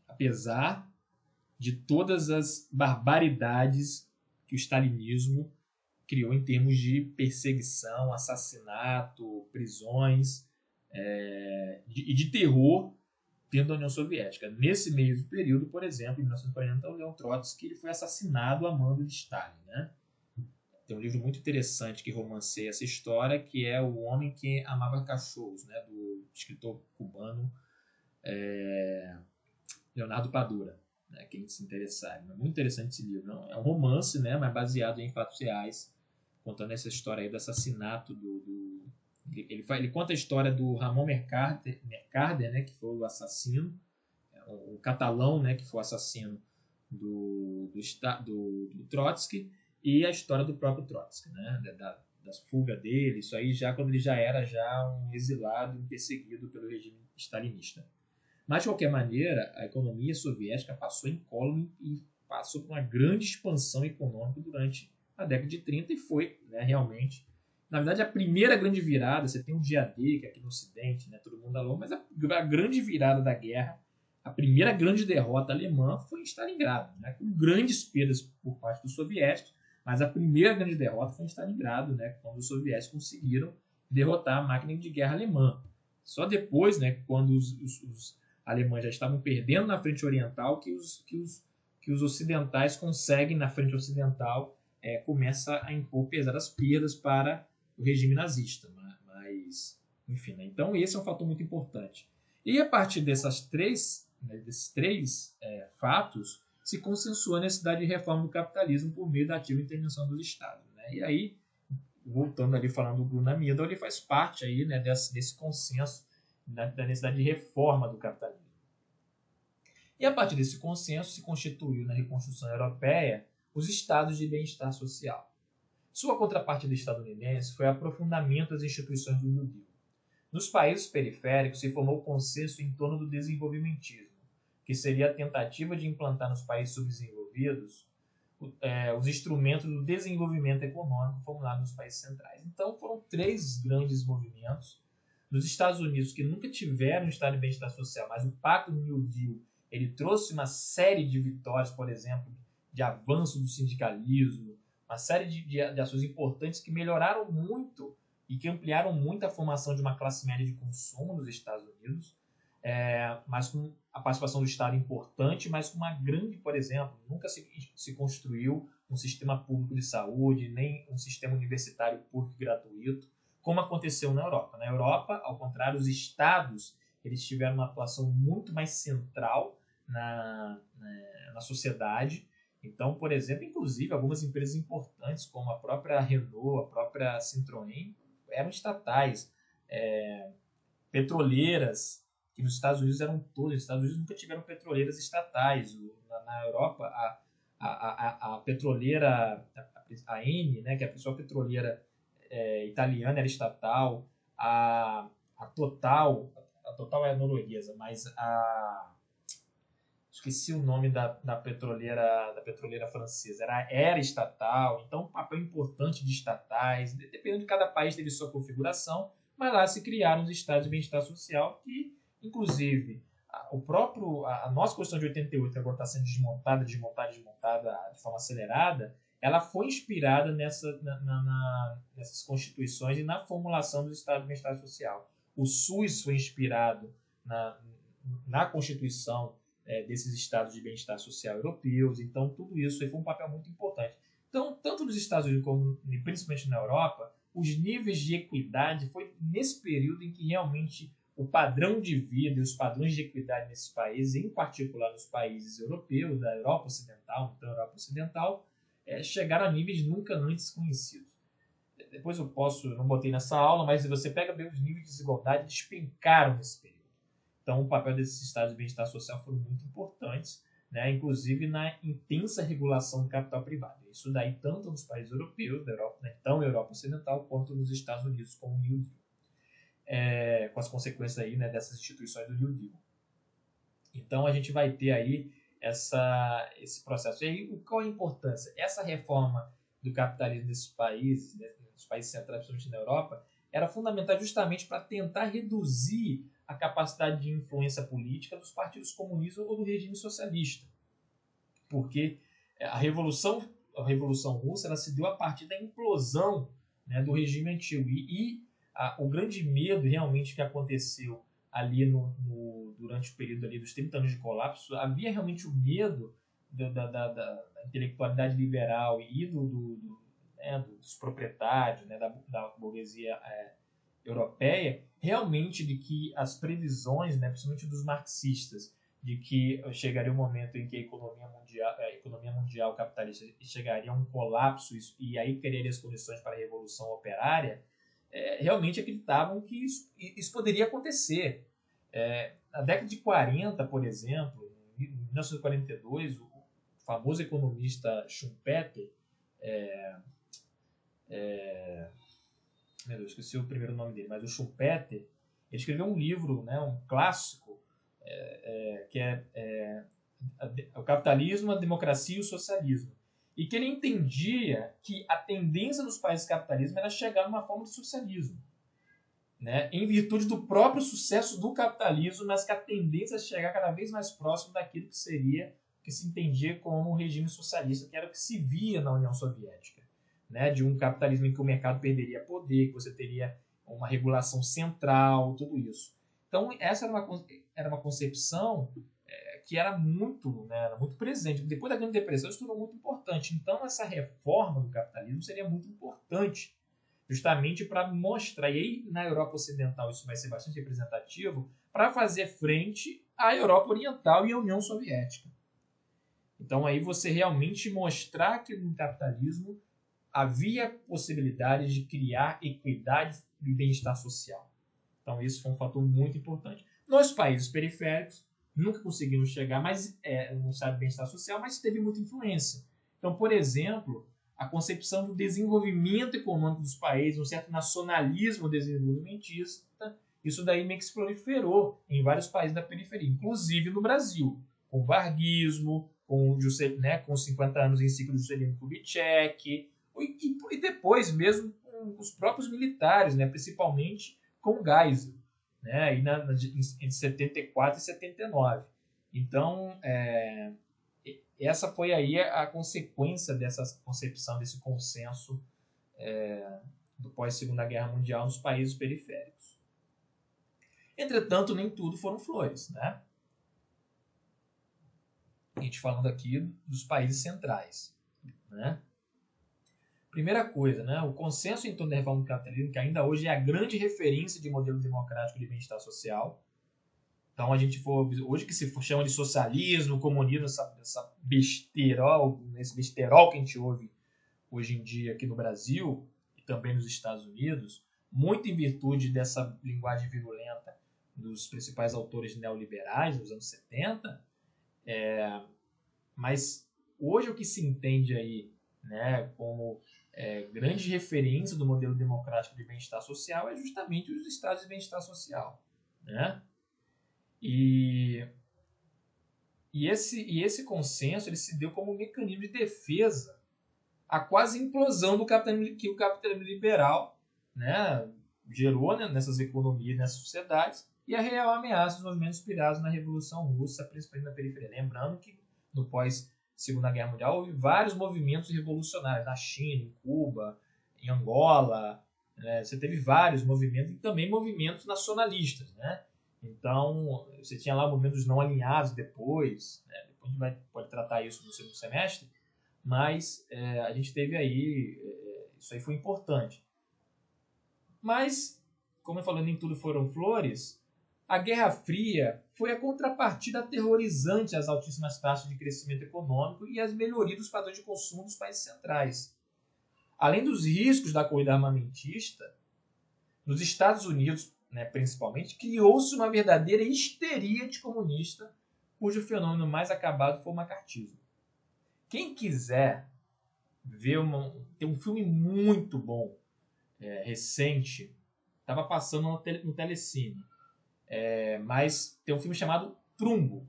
A: apesar de todas as barbaridades que o stalinismo criou em termos de perseguição, assassinato, prisões e de terror dentro da União Soviética. Nesse mesmo período, por exemplo, em 1940, o Leon Trotsky ele foi assassinado a mando de Stalin, né? Tem um livro muito interessante que romanceia essa história, que é O Homem que Amava Cachorros, né? Do escritor cubano Leonardo Padura, né? Quem se interessar. É muito interessante esse livro. Não? É um romance, né? Mas baseado em fatos reais, contando essa história aí do assassinato ele conta a história do Ramon Mercader, né, que foi o assassino, o catalão, né, que foi o assassino do Trotsky, e a história do próprio Trotsky, né, da fuga dele, isso aí já quando ele já era um exilado, um perseguido pelo regime stalinista. Mas, de qualquer maneira, a economia soviética passou incólume e passou por uma grande expansão econômica durante a década de 30 e foi, né, realmente, na verdade, a primeira grande virada, você tem o dia D, que é aqui no Ocidente, né, todo mundo alô, mas a grande virada da guerra, a primeira grande derrota alemã foi em Stalingrado, né, com grandes perdas por parte dos soviéticos, mas a primeira grande derrota foi em Stalingrado, né, quando os soviéticos conseguiram derrotar a máquina de guerra alemã. Só depois, né, quando os alemães já estavam perdendo na frente oriental, que os ocidentais conseguem, na frente ocidental, começa a impor pesadas perdas para o regime nazista. Mas, enfim, né? Então esse é um fator muito importante. E a partir desses três fatos, se consensua a necessidade de reforma do capitalismo por meio da ativa intervenção dos Estados. Né? E aí, voltando ali falando do Gunnar Myrdal, ele faz parte aí, né, desse consenso da necessidade de reforma do capitalismo. E a partir desse consenso se constituiu na reconstrução europeia os estados de bem-estar social. Sua contrapartida estadunidense foi o aprofundamento das instituições do New Deal. Nos países periféricos se formou o consenso em torno do desenvolvimentismo, que seria a tentativa de implantar nos países subdesenvolvidos os instrumentos do desenvolvimento econômico formulados nos países centrais. Então foram três grandes movimentos. Nos Estados Unidos, que nunca tiveram um estado de bem-estar social, mas o Pacto New Deal ele trouxe uma série de vitórias, por exemplo, de avanço do sindicalismo, uma série de ações importantes que melhoraram muito e que ampliaram muito a formação de uma classe média de consumo nos Estados Unidos, mas com a participação do Estado importante, mas com uma grande, por exemplo, nunca se construiu um sistema público de saúde, nem um sistema universitário público gratuito, como aconteceu na Europa. Na Europa, ao contrário, os Estados eles tiveram uma atuação muito mais central na sociedade. Então, por exemplo, inclusive algumas empresas importantes, como a própria Renault, a própria Citroën, eram estatais. Petroleiras, que nos Estados Unidos eram todas. Os Estados Unidos nunca tiveram petroleiras estatais. Na Europa, a petroleira, a Eni, né, que é a principal petroleira italiana, era estatal. A Total é norueguesa, mas esqueci o nome da petroleira francesa, era estatal. Então um papel importante de estatais, dependendo de cada país teve sua configuração, mas lá se criaram os estados de bem-estar social que, inclusive, a nossa Constituição de 88, agora está sendo desmontada de forma acelerada, ela foi inspirada nessas constituições e na formulação dos estados de bem-estar social. O SUS foi inspirado na Constituição desses estados de bem-estar social europeus. Então, tudo isso foi um papel muito importante. Então, tanto nos Estados Unidos como principalmente na Europa, os níveis de equidade foi nesse período em que realmente o padrão de vida e os padrões de equidade nesses países, em particular nos países europeus, da Europa Ocidental, então Europa Ocidental, chegaram a níveis nunca antes conhecidos. Depois eu não botei nessa aula, mas se você pega bem os níveis de desigualdade, despencaram nesse período. Então, o papel desses estados de bem-estar social foram muito importantes, né? Inclusive na intensa regulação do capital privado. Isso daí tanto nos países europeus, da Europa, né? Então Europa Ocidental, quanto nos Estados Unidos com o New Deal, com as consequências aí, né, dessas instituições do New Deal. Então a gente vai ter aí esse processo. E aí, qual a importância? Essa reforma do capitalismo desses países, né, dos países centrais, principalmente na Europa, era fundamental justamente para tentar reduzir a capacidade de influência política dos partidos comunistas ou do regime socialista. Porque a Revolução Russa ela se deu a partir da implosão, né, do regime antigo. O grande medo realmente que aconteceu ali durante o período ali dos 30 anos de colapso, havia realmente o medo da intelectualidade liberal e dos proprietários, né, da burguesia europeia, realmente de que as previsões, né, principalmente dos marxistas, de que chegaria um momento em que a economia mundial capitalista chegaria a um colapso e aí criaria as condições para a revolução operária, realmente acreditavam que isso poderia acontecer. Na década de 40, por exemplo, em 1942, o famoso economista Schumpeter, meu Deus, esqueci o primeiro nome dele, mas o Schumpeter, ele escreveu um livro, né, um clássico, que é o capitalismo, a democracia e o socialismo. E que ele entendia que a tendência dos países capitalistas era chegar numa forma de socialismo, né, em virtude do próprio sucesso do capitalismo, mas que a tendência é chegar cada vez mais próximo daquilo que seria, que se entendia como um regime socialista, que era o que se via na União Soviética, né, de um capitalismo em que o mercado perderia poder, que você teria uma regulação central, tudo isso. Então, essa era uma concepção que era muito presente. Depois da Grande Depressão, isso tornou muito importante. Então, essa reforma do capitalismo seria muito importante, justamente para mostrar, e aí na Europa Ocidental isso vai ser bastante representativo, para fazer frente à Europa Oriental e à União Soviética. Então, aí você realmente mostrar que no capitalismo havia possibilidade de criar equidade e bem-estar social. Então, isso foi um fator muito importante. Nos países periféricos, nunca conseguimos chegar, mas não sabe bem-estar social, mas teve muita influência. Então, por exemplo, a concepção do desenvolvimento econômico dos países, um certo nacionalismo desenvolvimentista, isso daí meio que se proliferou em vários países da periferia, inclusive no Brasil, com o varguismo, com os 50 anos em ciclo de Juscelino Kubitschek, e depois mesmo com os próprios militares, né, principalmente com o Geisel, né, entre 74 e 79. Então, essa foi aí a consequência dessa concepção, desse consenso do pós-Segunda Guerra Mundial nos países periféricos. Entretanto, nem tudo foram flores, né? A gente falando aqui dos países centrais, né? Primeira coisa, né? O consenso em torno da reforma do capitalismo, que ainda hoje é a grande referência de modelo democrático de bem-estar social. Então, hoje que se chama de socialismo, comunismo, esse besterol que a gente ouve hoje em dia aqui no Brasil e também nos Estados Unidos, muito em virtude dessa linguagem virulenta dos principais autores neoliberais dos anos 70, mas hoje o que se entende aí, né, como grande referência do modelo democrático de bem-estar social é justamente os estados de bem-estar social, né? E esse consenso ele se deu como um mecanismo de defesa à quase implosão do capitalismo, que o capitalismo liberal, né, gerou, né, nessas economias, nessas sociedades, e a real ameaça dos movimentos inspirados na Revolução Russa, principalmente na periferia. Lembrando que no pós-Segunda Guerra Mundial houve vários movimentos revolucionários na China, em Cuba, em Angola, né, você teve vários movimentos e também movimentos nacionalistas, né? Então, você tinha lá movimentos não alinhados depois, né? Depois a gente pode tratar isso no segundo semestre, mas a gente teve aí, isso aí foi importante. Mas, como eu falei, nem tudo foram flores, a Guerra Fria foi a contrapartida aterrorizante às altíssimas taxas de crescimento econômico e às melhorias dos padrões de consumo dos países centrais. Além dos riscos da corrida armamentista, nos Estados Unidos, né, principalmente, criou-se uma verdadeira histeria anticomunista, cujo fenômeno mais acabado foi o macartismo. Quem quiser ver tem um filme muito bom, recente, estava passando no Telecine, mas tem um filme chamado Trumbo,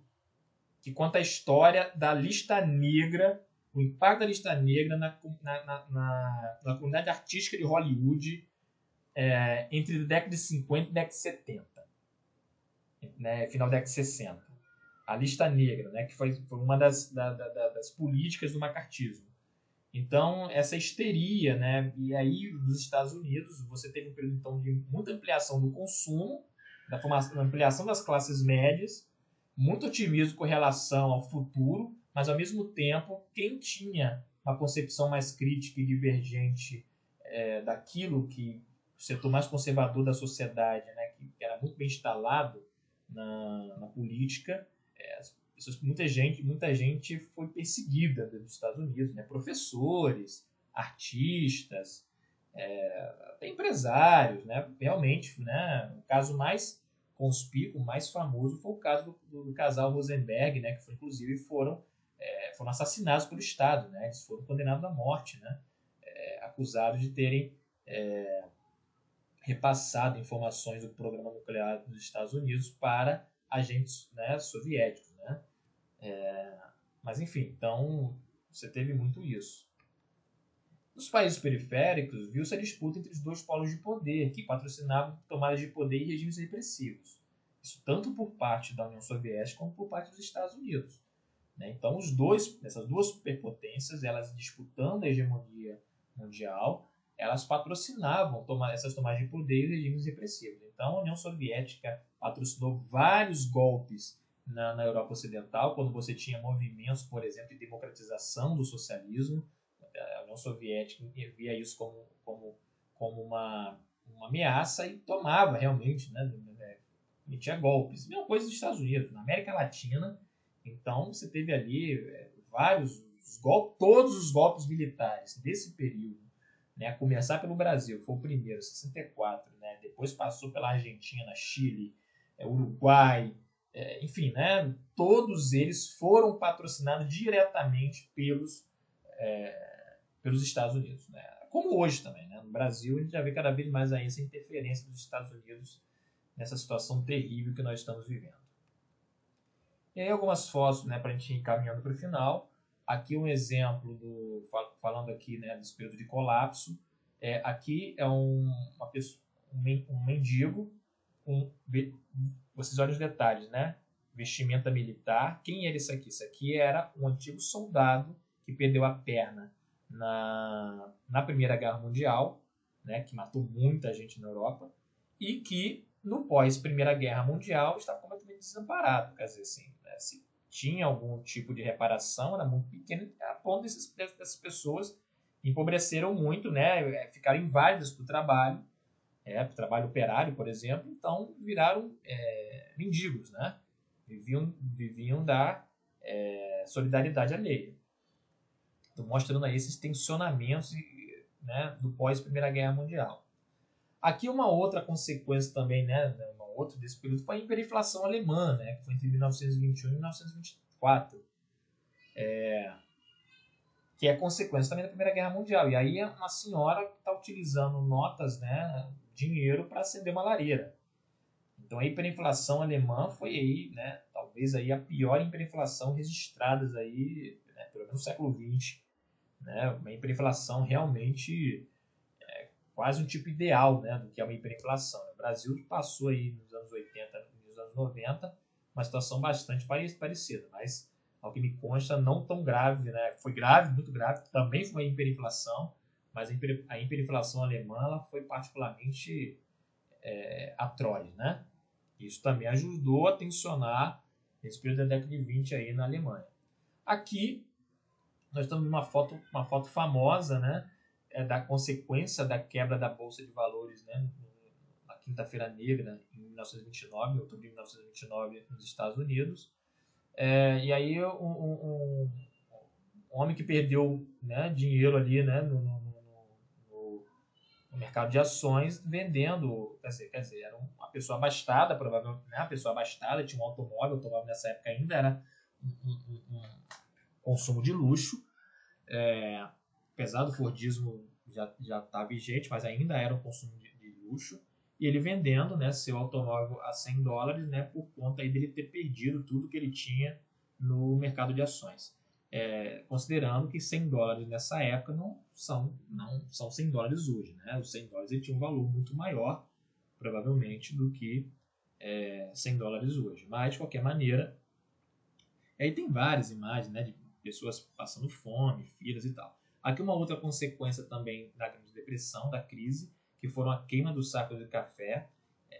A: que conta a história da lista negra, o impacto da lista negra na comunidade artística de Hollywood entre a década de 50 e a década de 70, né, final da década de 60. A lista negra, né, que foi uma das políticas do macartismo. Então, essa histeria, né, e aí nos Estados Unidos você teve um período então, de muita ampliação do consumo, da ampliação das classes médias, muito otimismo com relação ao futuro, mas ao mesmo tempo, quem tinha uma concepção mais crítica e divergente daquilo que o setor mais conservador da sociedade, né, que era muito bem instalado na política, muita gente foi perseguida nos Estados Unidos, né, professores, artistas, até empresários, né, realmente, né, o caso mais conspícuo, mais famoso foi o caso do casal Rosenberg, né, que inclusive foram assassinados pelo Estado, né, eles foram condenados à morte, né, acusados de terem repassado informações do programa nuclear dos Estados Unidos para agentes, né, soviéticos, né? Mas enfim, então você teve muito isso. Nos países periféricos, viu-se a disputa entre os dois polos de poder, que patrocinavam tomadas de poder e regimes repressivos. Isso tanto por parte da União Soviética como por parte dos Estados Unidos, né? Então, essas duas superpotências, elas disputando a hegemonia mundial, elas patrocinavam essas tomadas de poder e regimes repressivos. Então, a União Soviética patrocinou vários golpes na Europa Ocidental, quando você tinha movimentos, por exemplo, de democratização do socialismo. A União Soviética via isso como uma ameaça e tomava realmente, né, metia golpes. Mesma coisa dos Estados Unidos, na América Latina. Então, você teve ali todos os golpes militares desse período, né, a começar pelo Brasil, foi o primeiro, 64, né, depois passou pela Argentina, Chile, Uruguai, enfim, né, todos eles foram patrocinados diretamente pelos Estados Unidos, né, como hoje também, né, no Brasil a gente já vê cada vez mais aí essa interferência dos Estados Unidos nessa situação terrível que nós estamos vivendo. E aí algumas fotos, né, para a gente ir caminhando para o final. Aqui um exemplo falando aqui, né, desse período de colapso. Aqui é um mendigo. Vocês olhem os detalhes, né? Vestimenta militar. Quem era isso aqui? Isso aqui era um antigo soldado que perdeu a perna na Primeira Guerra Mundial, né, que matou muita gente na Europa, e que no pós-Primeira Guerra Mundial estava completamente desamparado. Quer dizer, assim, né, se tinha algum tipo de reparação, era muito pequeno, a ponto dessas pessoas empobreceram muito, né, ficaram inválidas para o trabalho operário, por exemplo, então viraram mendigos, né, viviam da solidariedade alheia. Então, mostrando aí esses tensionamentos, né, do pós-Primeira Guerra Mundial. Aqui uma outra consequência também, né, desse período foi a hiperinflação alemã, né, que foi entre 1921 e 1924, que é consequência também da Primeira Guerra Mundial. E aí é uma senhora que está utilizando notas, né, dinheiro para acender uma lareira. Então a hiperinflação alemã foi aí, né, talvez aí a pior hiperinflação registrada aí, né, pelo menos no século XX, né, uma hiperinflação realmente quase um tipo ideal, né, do que é uma hiperinflação. O Brasil passou aí nos anos 80, nos anos 90, uma situação bastante parecida, mas ao que me consta não tão grave, né, foi grave, muito grave, também foi uma hiperinflação, mas a hiperinflação alemã ela foi particularmente atroz, né? Isso também ajudou a tensionar esse período da década de 20 aí na Alemanha. Aqui nós estamos numa foto famosa, né, da consequência da quebra da Bolsa de Valores, né, na Quinta-feira Negra, em 1929, em outubro de 1929, nos Estados Unidos. E aí um homem que perdeu, né, dinheiro ali, né, no mercado de ações, vendendo, quer dizer, era uma pessoa abastada, provavelmente, né, uma pessoa abastada, tinha um automóvel nessa época ainda era um consumo de luxo, apesar do Fordismo já tá vigente, mas ainda era um consumo de luxo, e ele vendendo, né, seu automóvel a $100, né, por conta aí dele ter perdido tudo que ele tinha no mercado de ações. Considerando que $100 nessa época não são $100 hoje, né? Os $100 ele tinha um valor muito maior, provavelmente, do que $100 hoje. Mas, de qualquer maneira, aí tem várias imagens, né, de pessoas passando fome, filas e tal. Aqui uma outra consequência também da Grande Depressão, da crise, que foram a queima dos sacos de café.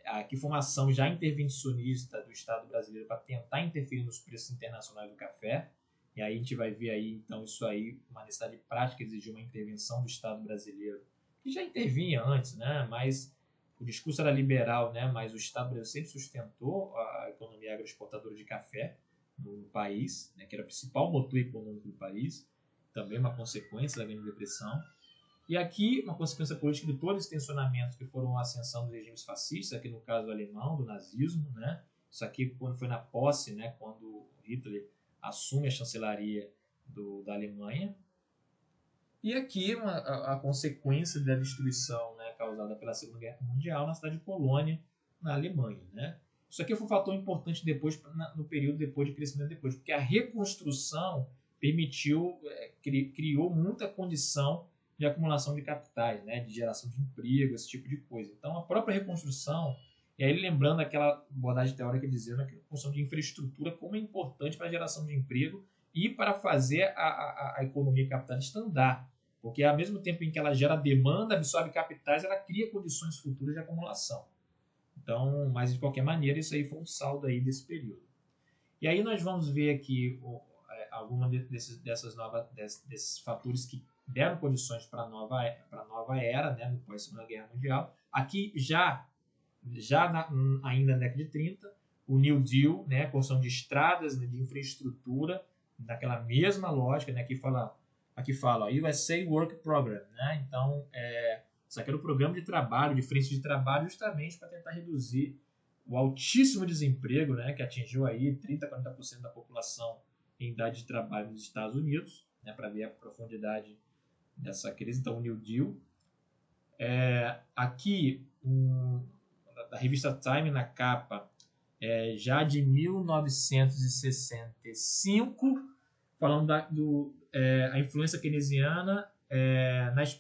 A: Aqui foi uma ação já intervencionista do Estado brasileiro para tentar interferir nos preços internacionais do café. E aí a gente vai ver aí, então, isso aí, uma necessidade prática exigiu uma intervenção do Estado brasileiro, que já intervinha antes, né? Mas o discurso era liberal, né? Mas o Estado brasileiro sempre sustentou a economia agroexportadora de café no país, né? Que era o principal motor econômico do país, também uma consequência da Grande Depressão. E aqui, uma consequência política de todos os tensionamentos que foram a ascensão dos regimes fascistas, aqui no caso alemão, do nazismo, né? Isso aqui quando foi na posse, né? Quando Hitler assume a chancelaria da Alemanha. E aqui a consequência da destruição, né, causada pela Segunda Guerra Mundial na cidade de Polônia, na Alemanha. Né? Isso aqui foi um fator importante depois, no período depois de crescimento depois, porque a reconstrução permitiu, criou muita condição de acumulação de capitais, né, de geração de emprego, esse tipo de coisa. Então a própria reconstrução, e aí lembrando aquela abordagem teórica dizendo que a construção de infraestrutura como é importante para a geração de emprego e para fazer a economia capitalista andar. Porque ao mesmo tempo em que ela gera demanda, absorve capitais, ela cria condições futuras de acumulação. Então, mas de qualquer maneira, isso aí foi um saldo aí desse período. E aí nós vamos ver aqui alguma desses fatores que deram condições para a nova era, né, no pós-Segunda Guerra Mundial. Aqui ainda na década de 30, o New Deal, né, a construção de estradas, né, de infraestrutura, naquela mesma lógica, né, aqui fala USA Work Program, né? Então, isso aqui era o programa de trabalho, de frente de trabalho, justamente para tentar reduzir o altíssimo desemprego, né, que atingiu aí 30% a 40% da população em idade de trabalho nos Estados Unidos, né, para ver a profundidade dessa crise. Então, o New Deal. Aqui, da revista Time na capa, já de 1965, falando a influência keynesiana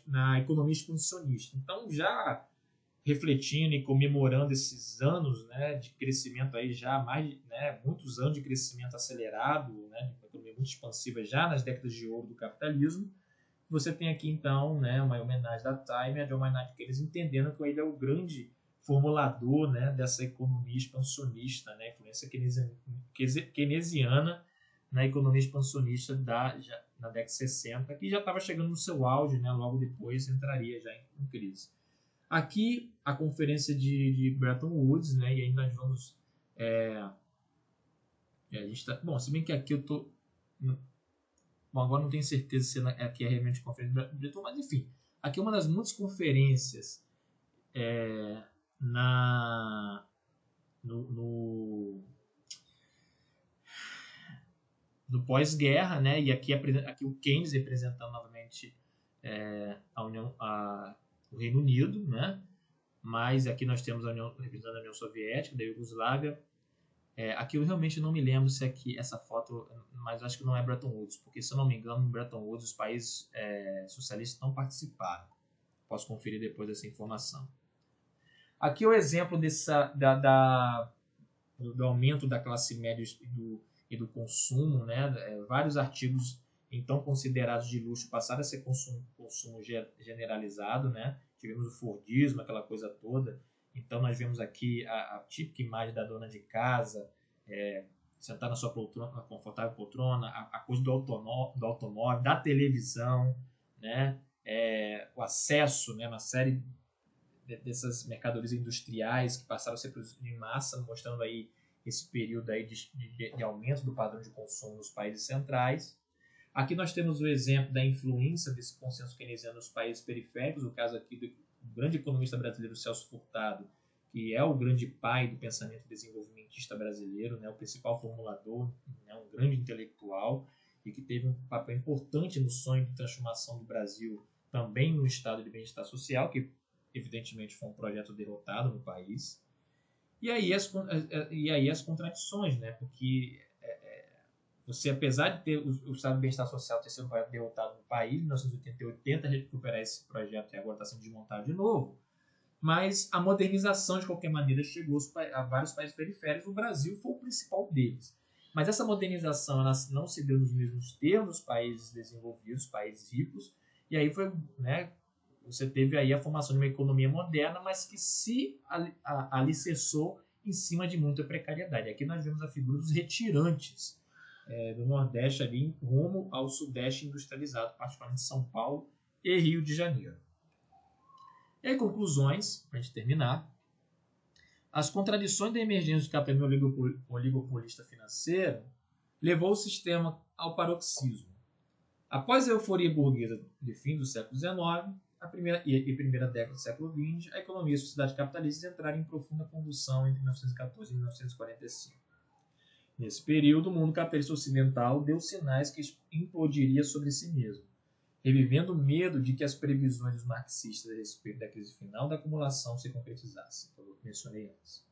A: na economia expansionista. Então, já refletindo e comemorando esses anos, né, de crescimento aí já muitos anos de crescimento acelerado, né, de uma economia muito expansiva já nas décadas de ouro do capitalismo, você tem aqui então, né, uma homenagem da Time a John Maynard Keynes, entendendo que ele é o grande formulador, né, dessa economia expansionista, né, influência keynesiana na economia expansionista na década de 60, que já estava chegando no seu auge, né, logo depois entraria já em crise. Aqui a conferência de Bretton Woods, né, e aí nós vamos a gente bom, se bem que aqui eu tô bom, agora não tenho certeza se aqui é realmente conferência de Bretton Woods, mas enfim, aqui é uma das muitas conferências no pós-guerra, né? E aqui o Keynes representando novamente o Reino Unido, né? Mas aqui nós temos representando a União Soviética, da Iugoslávia. Aqui eu realmente não me lembro se aqui essa foto, mas acho que não é Bretton Woods, porque se eu não me engano, em Bretton Woods os países socialistas não participaram. Posso conferir depois essa informação. Aqui é o exemplo do aumento da classe média e do consumo, né? Vários artigos então considerados de luxo passaram a ser consumo generalizado, né? Tivemos o Fordismo, aquela coisa toda. Então nós vemos aqui a típica imagem da dona de casa, sentada na sua poltrona, na confortável poltrona, a coisa do automóvel, da televisão, né? O acesso, né? Uma série dessas mercadorias industriais que passaram a ser produzidas em massa, mostrando aí esse período aí de aumento do padrão de consumo nos países centrais. Aqui nós temos o exemplo da influência desse consenso keynesiano nos países periféricos, o caso aqui do grande economista brasileiro Celso Furtado, que é o grande pai do pensamento desenvolvimentista brasileiro, né, o principal formulador, né, um grande intelectual, e que teve um papel importante no sonho de transformação do Brasil também no estado de bem-estar social, que evidentemente foi um projeto derrotado no país. E aí as contradições, né? Porque você, apesar de ter o estado de bem-estar social ter sido derrotado no país, em 1988, tenta recuperar esse projeto e agora está sendo desmontado de novo, mas a modernização, de qualquer maneira, chegou a vários países periféricos. O Brasil foi o principal deles. Mas essa modernização ela não se deu nos mesmos termos nos países desenvolvidos, países ricos, e aí foi, né, você teve aí a formação de uma economia moderna, mas que se alicerçou em cima de muita precariedade. Aqui nós vemos a figura dos retirantes do Nordeste ali rumo ao Sudeste industrializado, particularmente São Paulo e Rio de Janeiro. E aí, conclusões, para a gente terminar. As contradições da emergência do capitalismo oligopolista financeiro levou o sistema ao paroxismo. Após a euforia burguesa de fim do século XIX e primeira década do século XX, a economia e a sociedade capitalistas entraram em profunda convulsão entre 1914 e 1945. Nesse período, o mundo capitalista ocidental deu sinais que implodiria sobre si mesmo, revivendo o medo de que as previsões dos marxistas a respeito da crise final da acumulação se concretizassem, como eu mencionei antes.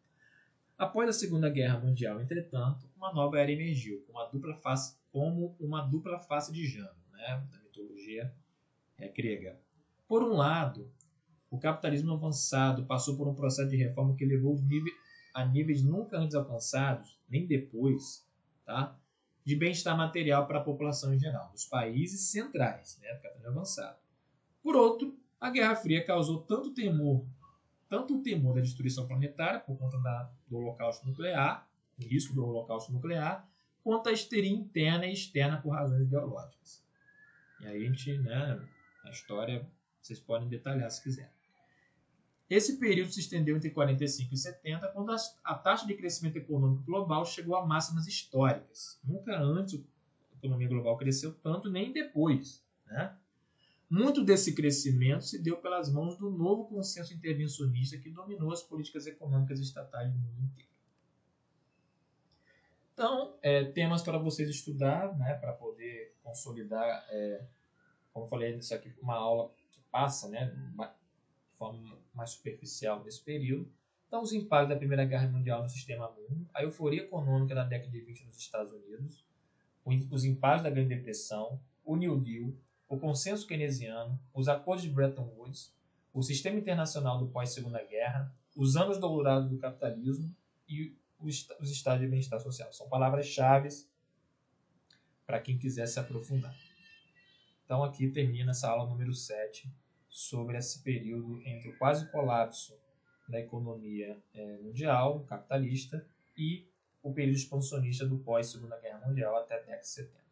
A: Após a Segunda Guerra Mundial, entretanto, uma nova era emergiu, como uma dupla face de Jango, né, da mitologia grega. Por um lado, o capitalismo avançado passou por um processo de reforma que levou a níveis nunca antes alcançados, nem depois, tá? De bem-estar material para a população em geral, dos países centrais, né, do capitalismo avançado. Por outro, a Guerra Fria causou tanto o temor da destruição planetária, por conta do holocausto nuclear, o risco do holocausto nuclear, quanto a histeria interna e externa por razões ideológicas. E aí a gente, né, a história, vocês podem detalhar se quiser. Esse período se estendeu entre 45 e 70, quando a taxa de crescimento econômico global chegou a máximas históricas. Nunca antes a economia global cresceu tanto, nem depois, né? Muito desse crescimento se deu pelas mãos do novo consenso intervencionista que dominou as políticas econômicas estatais do mundo inteiro. Então, temas para vocês estudar, né, para poder consolidar, como eu falei, isso aqui é uma aula que passa, né, de forma mais superficial nesse período. Então, os impactos da Primeira Guerra Mundial no sistema mundo, a euforia econômica na década de 20 nos Estados Unidos, os impactos da Grande Depressão, o New Deal, o consenso keynesiano, os acordos de Bretton Woods, o sistema internacional do pós-segunda guerra, os anos dourados do capitalismo e os estados de bem-estar social. São palavras-chave para quem quiser se aprofundar. Então aqui termina essa aula número 7 sobre esse período entre o quase colapso da economia mundial, capitalista, e o período expansionista do pós-segunda guerra mundial até a década de 70.